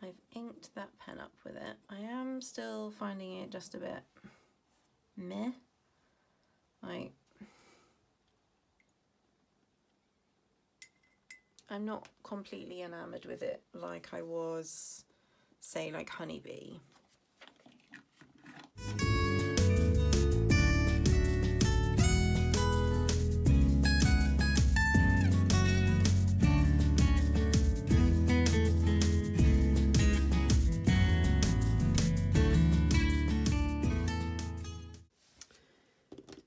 I've inked that pen up with it. I am still finding it just a bit meh. Like, I'm not completely enamoured with it like I was, say, like Honeybee.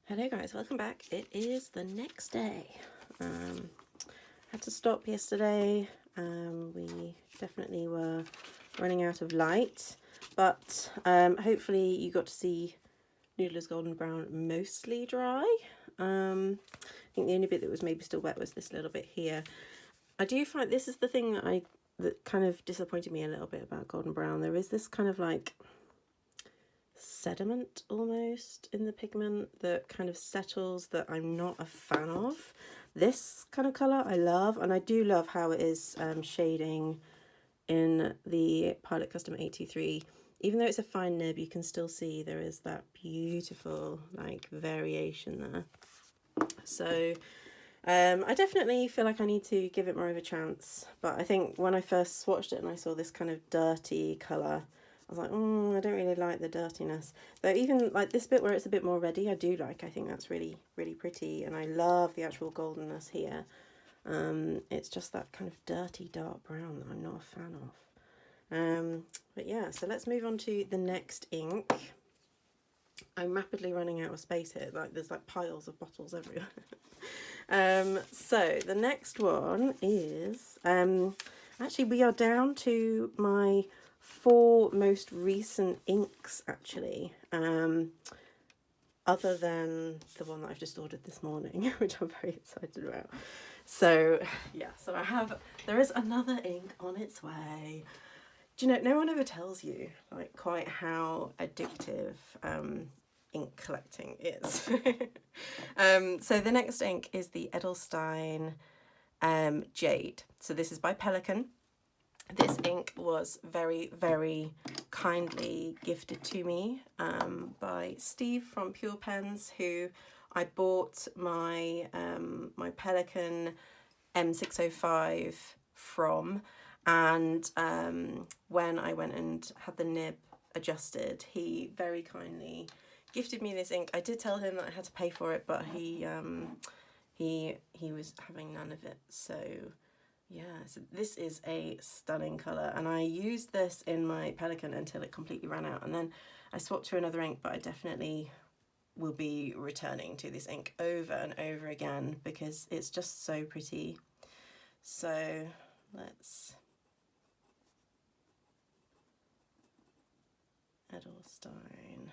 Hello guys, welcome back. It is the next day. Had to stop yesterday. We definitely were running out of light, but hopefully you got to see Noodler's Golden Brown mostly dry. I think the only bit that was maybe still wet was this little bit here. I do find this is the thing that kind of disappointed me a little bit about Golden Brown. There is this kind of like sediment almost in the pigment that kind of settles that I'm not a fan of. This kind of colour I love, and I do love how it is shading in the Pilot Custom 823. Even though it's a fine nib, you can still see there is that beautiful like variation there. So I definitely feel like I need to give it more of a chance, but I think when I first swatched it and I saw this kind of dirty colour, I was like, I don't really like the dirtiness. Though even like this bit where it's a bit more reddy, I do like. I think that's really, really pretty, and I love the actual goldenness here. It's just that kind of dirty dark brown that I'm not a fan of. But yeah, so let's move on to the next ink. I'm rapidly running out of space here. Like there's like piles of bottles everywhere. So the next one is actually we are down to my 4 most recent inks actually, other than the one that I've just ordered this morning, which I'm very excited about. So yeah, so there is another ink on its way. Do you know, no one ever tells you like quite how addictive ink collecting is. So the next ink is the Edelstein Jade. So this is by Pelican. This ink was very, very kindly gifted to me by Steve from Pure Pens, who I bought my my Pelican M605 from, and when I went and had the nib adjusted, he very kindly gifted me this ink. I did tell him that I had to pay for it, but he was having none of it, so yeah, so this is a stunning colour, and I used this in my Pelican until it completely ran out, and then I swapped to another ink, but I definitely will be returning to this ink over and over again because it's just so pretty. So let's Edelstein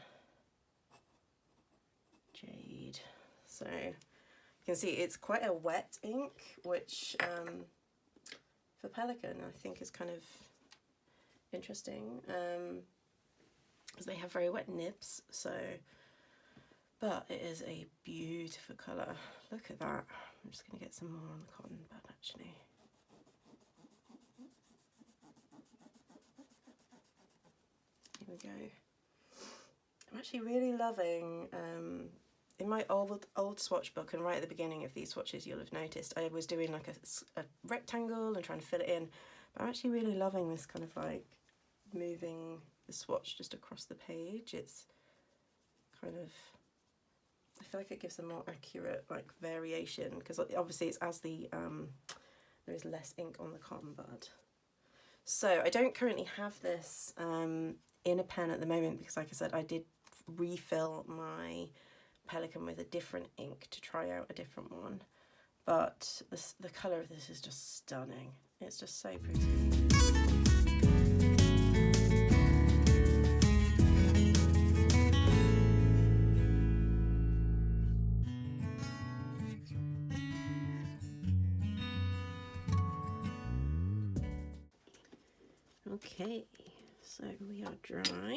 Jade. So you can see it's quite a wet ink, which for Pelican I think is kind of interesting, because they have very wet nibs, so, but it is a beautiful colour. Look at that. I'm just going to get some more on the cotton bud actually. Here we go. I'm actually really loving, in my old swatch book, and right at the beginning of these swatches you'll have noticed I was doing like a rectangle and trying to fill it in, but I'm actually really loving this kind of like moving the swatch just across the page. It's kind of, I feel like it gives a more accurate like variation, because obviously it's as the there is less ink on the cotton bud. So I don't currently have this in a pen at the moment, because like I said I did refill my Pelican with a different ink to try out a different one, but the colour of this is just stunning. It's just so pretty. Okay, so we are dry.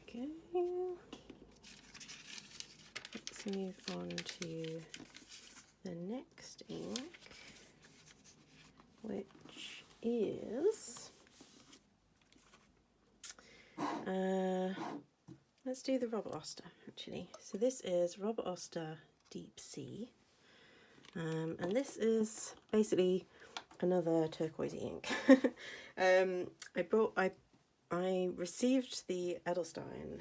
Okay, let's move on to the next ink, which is, let's do the Robert Oster actually. So this is Robert Oster Deep Sea, and this is basically another turquoisey ink. I received the Edelstein,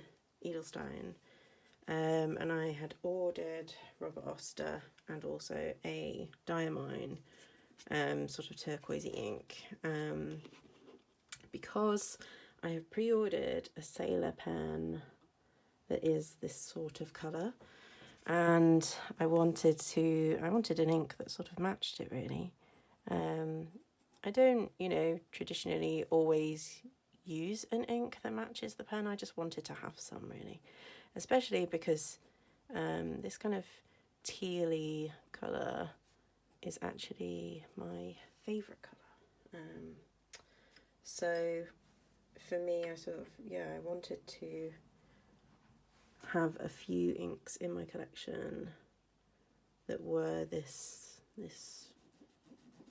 and I had ordered Robert Oster and also a Diamine sort of turquoisey ink, because I have pre-ordered a Sailor pen that is this sort of colour, and I wanted an ink that sort of matched it really. I don't, you know, traditionally always use an ink that matches the pen. I just wanted to have some really, especially because this kind of tealy colour is actually my favourite colour. So for me, I wanted to have a few inks in my collection that were this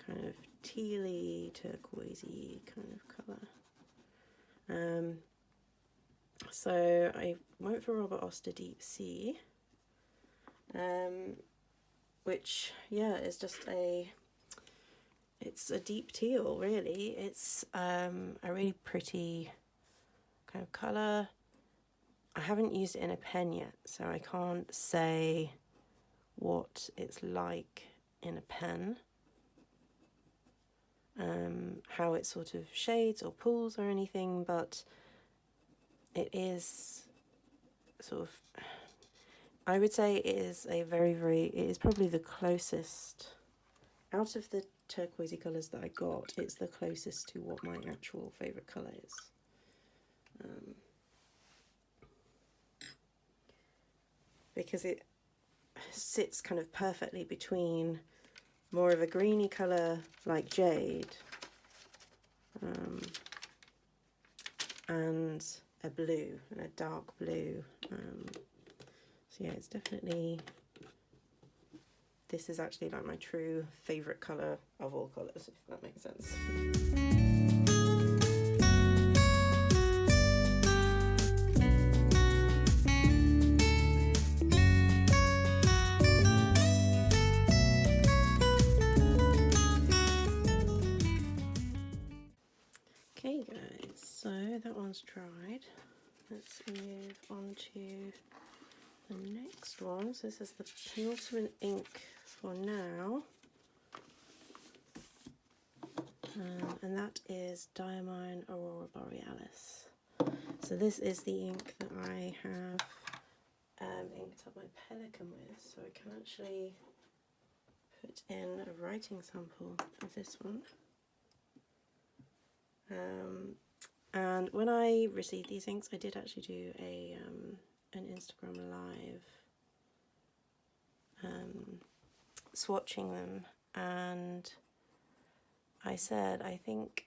kind of tealy, turquoisey kind of colour. So I went for Robert Oster Deep Sea, which, yeah, is just it's a deep teal really. It's a really pretty kind of colour. I haven't used it in a pen yet, so I can't say what it's like in a pen. How it sort of shades or pulls or anything, but it is sort of, I would say it is a it is probably the closest, out of the turquoisey colours that I got, it's the closest to what my actual favourite colour is. Because it sits kind of perfectly between more of a greeny colour like jade, and a blue, and a dark blue. So yeah, it's definitely, this is actually like my true favourite colour of all colours, if that makes sense. Okay guys, so that one's dried. Let's move on to the next one. So this is the penultimate ink for now, and that is Diamine Aurora Borealis. So this is the ink that I have inked up my Pelican with, so I can actually put in a writing sample of this one. And when I received these inks, I did actually do an Instagram live swatching them, and I said I think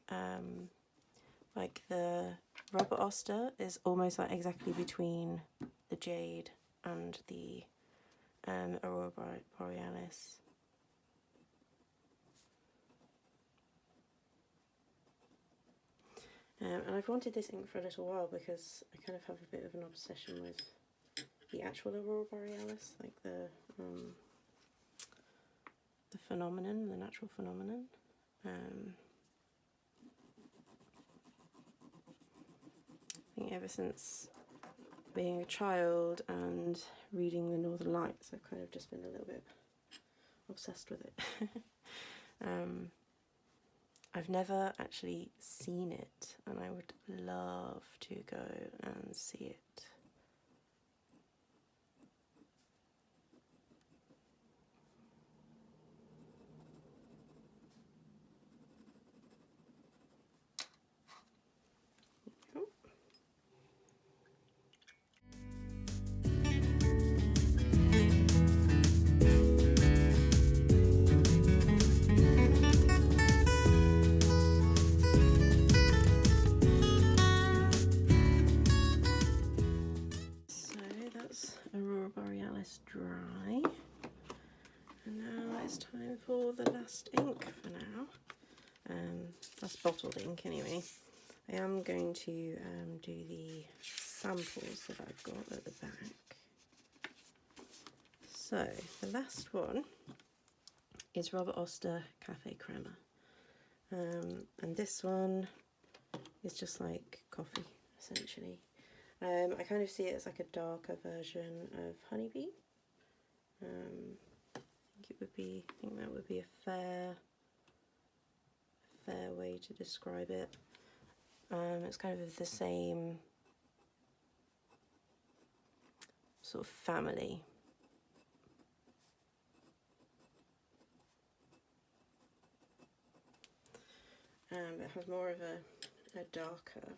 like the Robert Oster is almost like exactly between the Jade and the Aurora Borealis. And I've wanted this ink for a little while because I kind of have a bit of an obsession with the actual Aurora Borealis, like the phenomenon, the natural phenomenon. I think ever since being a child and reading the Northern Lights, I've kind of just been a little bit obsessed with it. I've never actually seen it, and I would love to go and see it. Aurora Borealis dry, and now it's time for the last ink for now. That's bottled ink anyway. I am going to do the samples that I've got at the back. So the last one is Robert Oster Cafe Crema, and this one is just like coffee essentially. I kind of see it as like a darker version of Honeybee. I think that would be a fair way to describe it. It's kind of the same sort of family. It has more of a darker,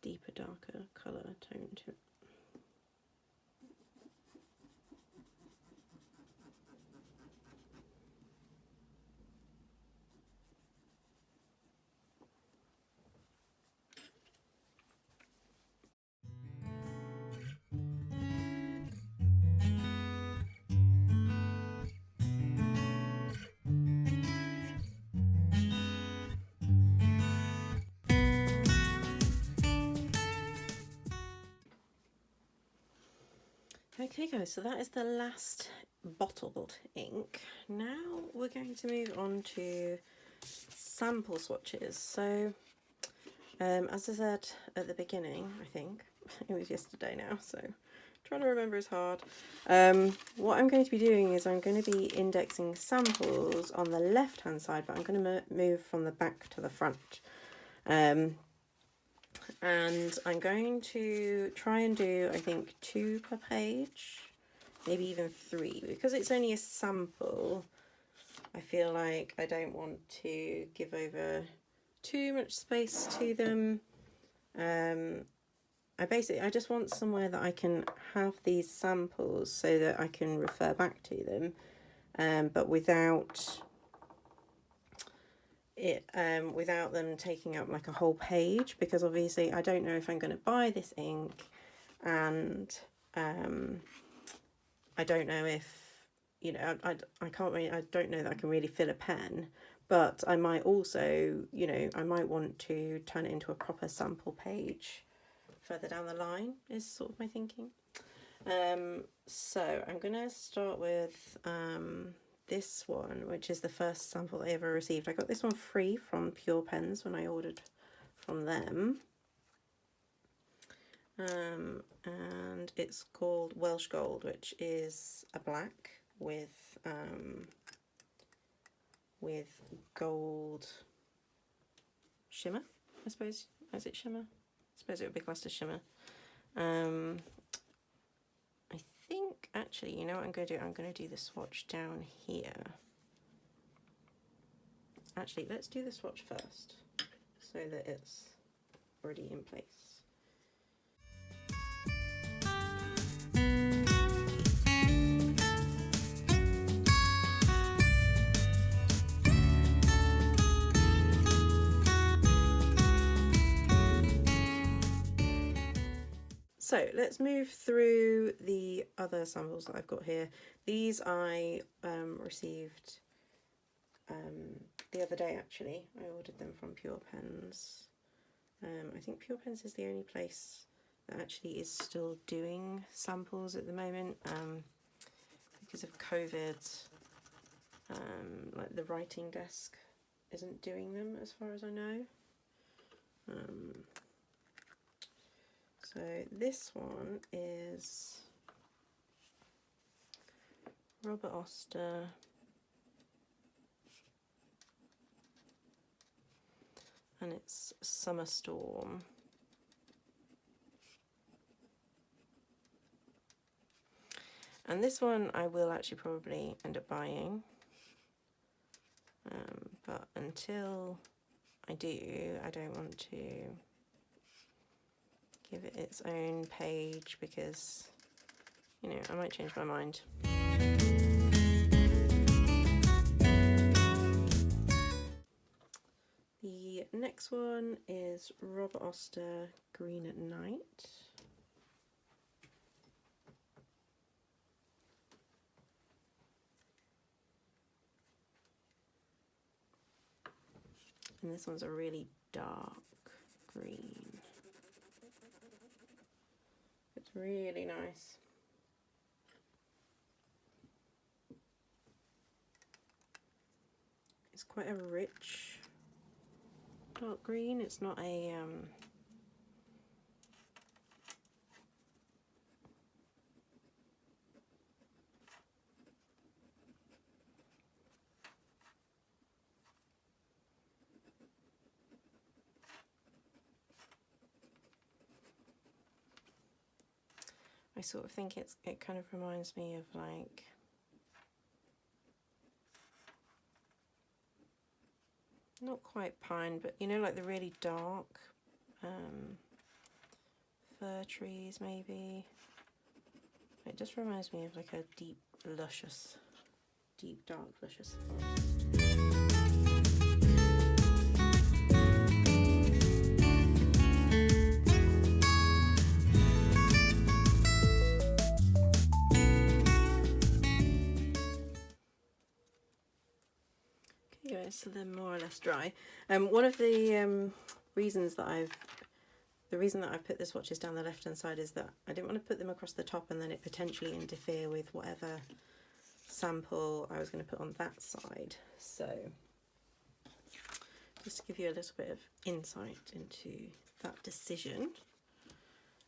deeper, darker colour tone to it. Okay guys, so that is the last bottled ink. Now we're going to move on to sample swatches. So as I said at the beginning, I think, it was yesterday now, so trying to remember is hard. What I'm going to be doing is I'm going to be indexing samples on the left hand side, but I'm going to move from the back to the front. And I'm going to try and do, I think, 2 per page, maybe even 3, because it's only a sample. I feel like I don't want to give over too much space to them. I just want somewhere that I can have these samples so that I can refer back to them, but without them taking up like a whole page, because obviously I don't know if I'm going to buy this ink, and I don't know if, you know, I can't really, I don't know that I can really fill a pen, but I might also, you know, I might want to turn it into a proper sample page further down the line, is sort of my thinking. So I'm going to start with this one, which is the first sample I ever received. I got this one free from Pure Pens when I ordered from them. And it's called Welsh Gold, which is a black with gold shimmer, I suppose. Is it shimmer? I suppose it would be classed as shimmer. I think actually, you know what I'm going to do? I'm going to do the swatch down here. Actually, let's do the swatch first so that it's already in place. So let's move through the other samples that I've got here. These I received the other day actually. I ordered them from Pure Pens. I think Pure Pens is the only place that actually is still doing samples at the moment. Because of COVID, like the writing desk isn't doing them as far as I know. So this one is Robert Oster, and it's Summer Storm. And this one I will actually probably end up buying, but until I do, I don't want to give it its own page because, you know, I might change my mind. The next one is Robert Oster Green at Night. And this one's a really dark green. It's really nice. It's quite a rich dark green. It's not a I sort of think it kind of reminds me of like not quite pine, but you know, like the really dark fir trees maybe. It just reminds me of like a deep dark luscious forest. So they're more or less dry. One of the reasons that I've put the swatches down the left hand side is that I didn't want to put them across the top and then it potentially interfere with whatever sample I was going to put on that side. So just to give you a little bit of insight into that decision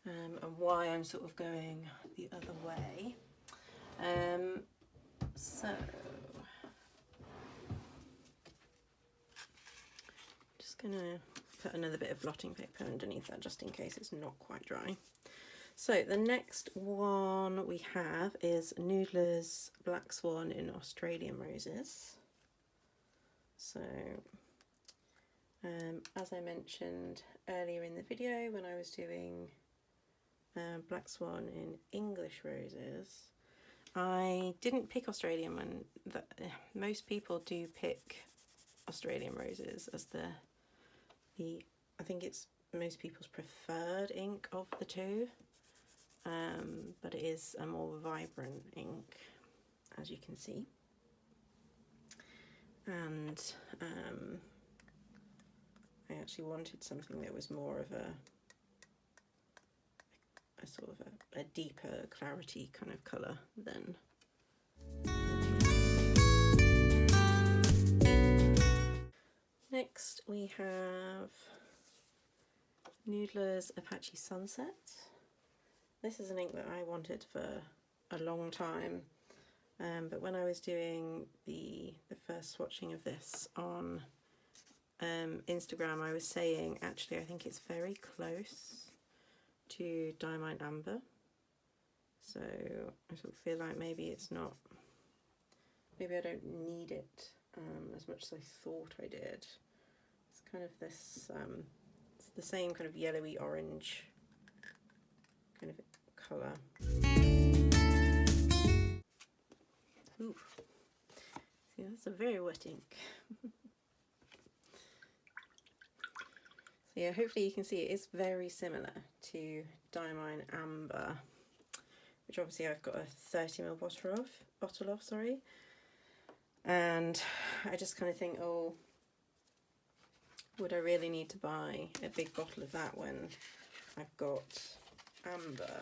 and why I'm sort of going the other way. So gonna put another bit of blotting paper underneath that just in case it's not quite dry. So the next one we have is Noodler's Black Swan in Australian Roses. So as I mentioned earlier in the video when I was doing Black Swan in English Roses, I didn't pick Australian one. Most people do pick Australian Roses as I think it's most people's preferred ink of the two, but it is a more vibrant ink, as you can see. And I actually wanted something that was more of a sort of a deeper clarity kind of colour than next we have Noodler's Apache Sunset. This is an ink that I wanted for a long time, but when I was doing the first swatching of this on Instagram, I was saying actually I think it's very close to Diamine Amber, so I sort of feel like maybe it's not, maybe I don't need it as much as I thought I did. It's kind of this, it's the same kind of yellowy orange kind of colour. Ooh. See, that's a very wet ink. So yeah, hopefully you can see it is very similar to Diamine Amber, which obviously I've got a 30ml bottle of, sorry. And I just kind of think, oh, would I really need to buy a big bottle of that when I've got Amber?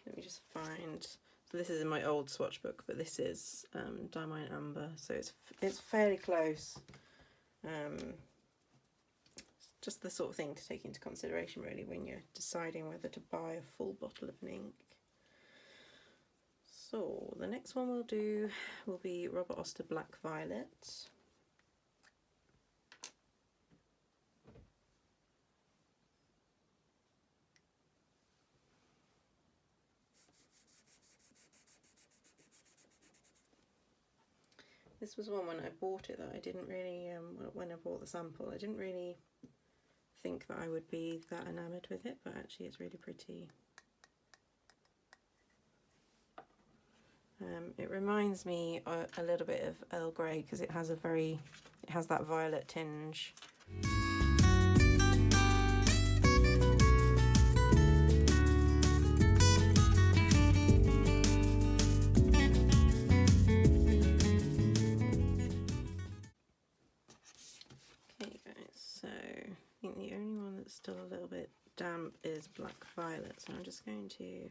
Let me just find. So this is in my old swatch book, but this is Diamine Amber, so it's fairly close. Just the sort of thing to take into consideration really when you're deciding whether to buy a full bottle of an ink. So the next one we'll do will be Robert Oster Black Violet. This was one when I bought it that I didn't really, when I bought the sample, I didn't really think that I would be that enamoured with it, but actually it's really pretty. It reminds me a little bit of Earl Grey because it has that violet tinge. Okay guys, so I think the only one that's still a little bit damp is Black Violet, so I'm just going to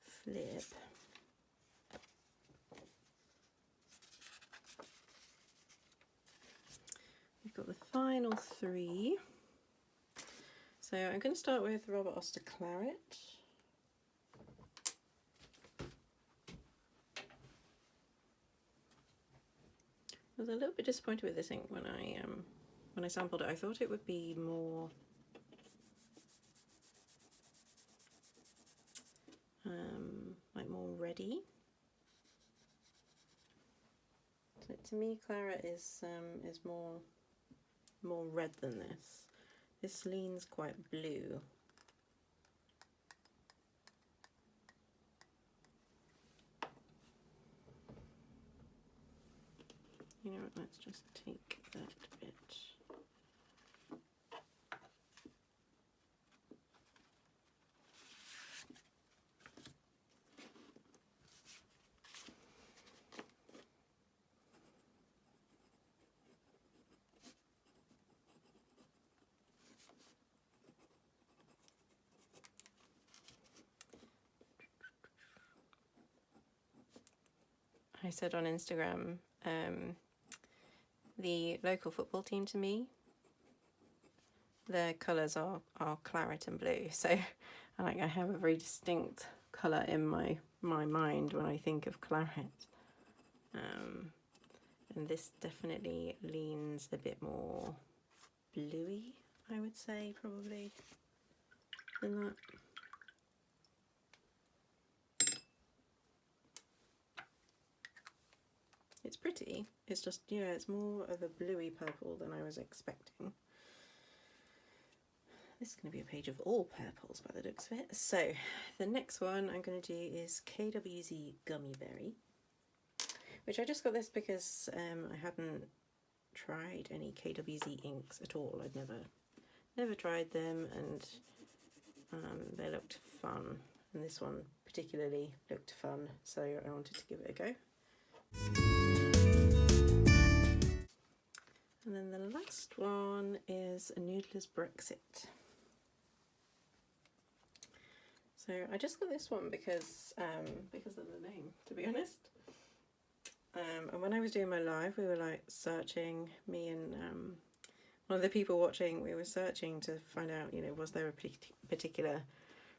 flip. We've got the final three. So I'm going to start with Robert Oster Claret. I was a little bit disappointed with this ink when I sampled it. I thought it would be more like more ready. So to me, Claret is more red than this. This leans quite blue. You know what, let's just take that bit. I said on Instagram, the local football team to me, their colours are claret and blue, so I have a very distinct colour in my mind when I think of claret, and this definitely leans a bit more bluey, I would say, probably, than that. It's pretty, it's just, yeah, it's more of a bluey purple than I was expecting. This is going to be a page of all purples by the looks of it. So the next one I'm going to do is KWZ Gummy Berry, which I just got this because I hadn't tried any KWZ inks at all. I'd never tried them, and they looked fun, and this one particularly looked fun, so I wanted to give it a go. And then the last one is a Noodler's Brexit. So I just got this one because of the name, to be honest. And when I was doing my live, we were like searching, me and one of the people watching, we were searching to find out, you know, was there a particular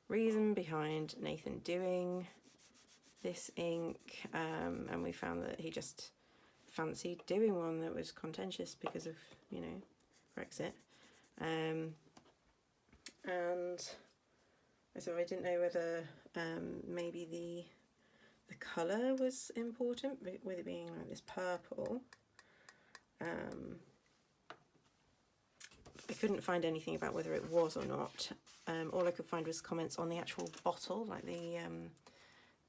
reason behind Nathan doing this ink, and we found that he just fancied doing one that was contentious because of, you know, Brexit, and so I didn't know whether maybe the colour was important with it being like this purple. I couldn't find anything about whether it was or not. All I could find was comments on the actual bottle, like the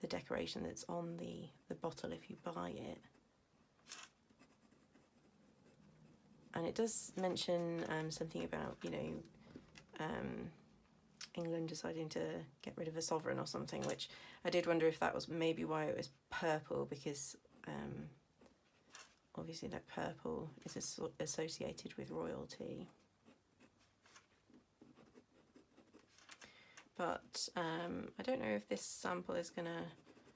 decoration that's on the bottle if you buy it. And it does mention something about, you know, England deciding to get rid of a sovereign or something, which I did wonder if that was maybe why it was purple, because obviously like purple is associated with royalty. But I don't know if this sample is going to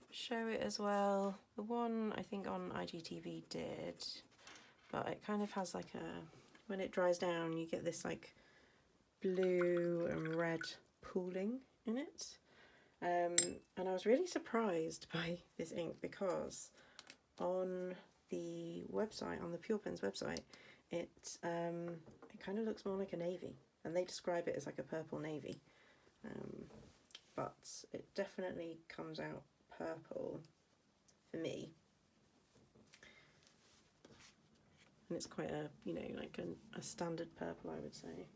show it as well. The one I think on IGTV did, but it kind of has like a, when it dries down you get this like blue and red pooling in it. And I was really surprised by this ink because on the website, on the Pure Pens website, it kind of looks more like a navy, and they describe it as like a purple navy. But it definitely comes out purple for me, and it's quite a, you know, like a standard purple, I would say.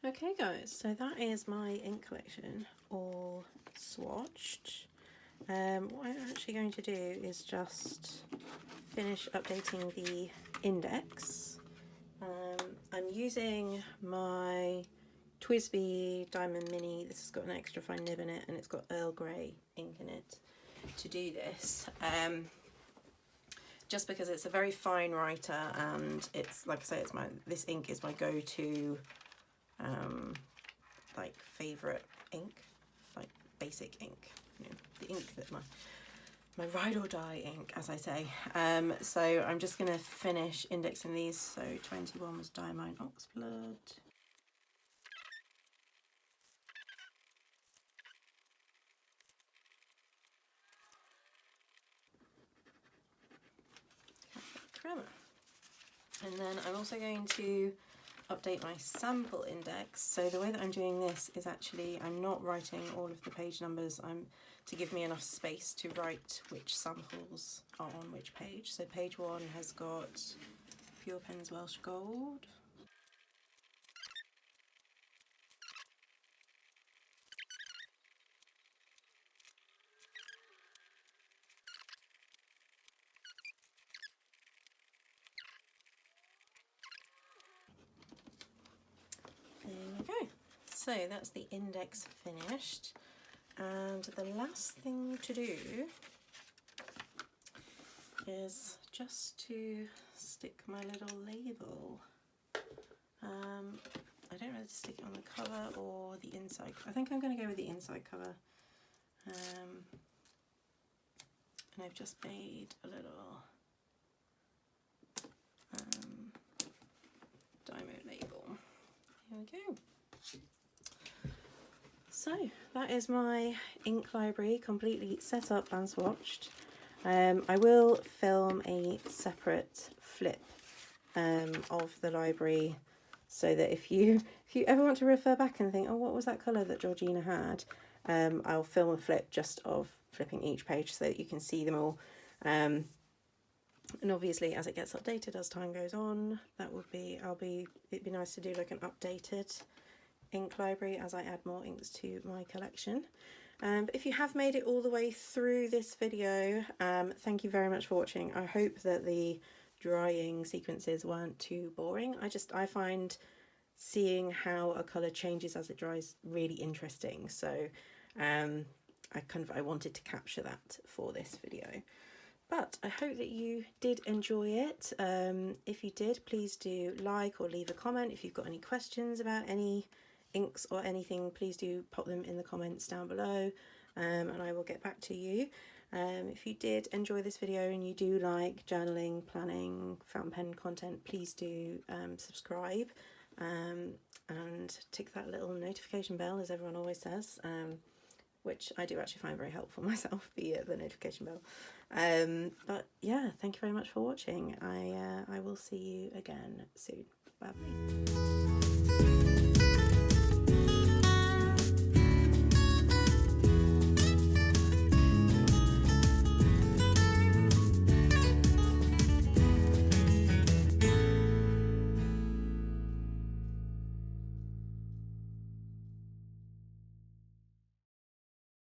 Okay guys, so that is my ink collection all swatched. What I'm actually going to do is just finish updating the index. I'm using my TWSBI Diamond Mini. This has got an extra fine nib in it, and it's got Earl Grey ink in it to do this. Just because it's a very fine writer, and it's, like I say, it's this ink is my go-to like favourite ink, like basic ink, you know, the ink that my ride or die ink, as I say. So I'm just going to finish indexing these. So 21 was Diamine Oxblood. Crema. And then I'm also going to update my sample index. So the way that I'm doing this is actually I'm not writing all of the page numbers. I'm to give me enough space to write which samples are on which page. So page 1 has got Pure Pens Welsh Gold. There we go. So that's the index finished, and the last thing to do is just to stick my little label. I don't know whether to stick it on the cover or the inside. I think I'm going to go with the inside cover. And I've just made a little Dymo label. Here we go. So that is my ink library completely set up and swatched. I will film a separate flip of the library, so that if you ever want to refer back and think, oh, what was that colour that Georgina had, I'll film a flip just of flipping each page so that you can see them all. And obviously as it gets updated as time goes on, that would be, it'd be nice to do like an updated ink library as I add more inks to my collection. But if you have made it all the way through this video, thank you very much for watching. I hope that the drying sequences weren't too boring. I find seeing how a colour changes as it dries really interesting, so I wanted to capture that for this video. But I hope that you did enjoy it. If you did, please do like or leave a comment. If you've got any questions about any inks or anything, please do pop them in the comments down below, and I will get back to you. If you did enjoy this video and you do like journaling, planning, fountain pen content, please do subscribe and tick that little notification bell, as everyone always says, which I do actually find very helpful myself, the notification bell. But yeah, thank you very much for watching. I will see you again soon. Bye bye.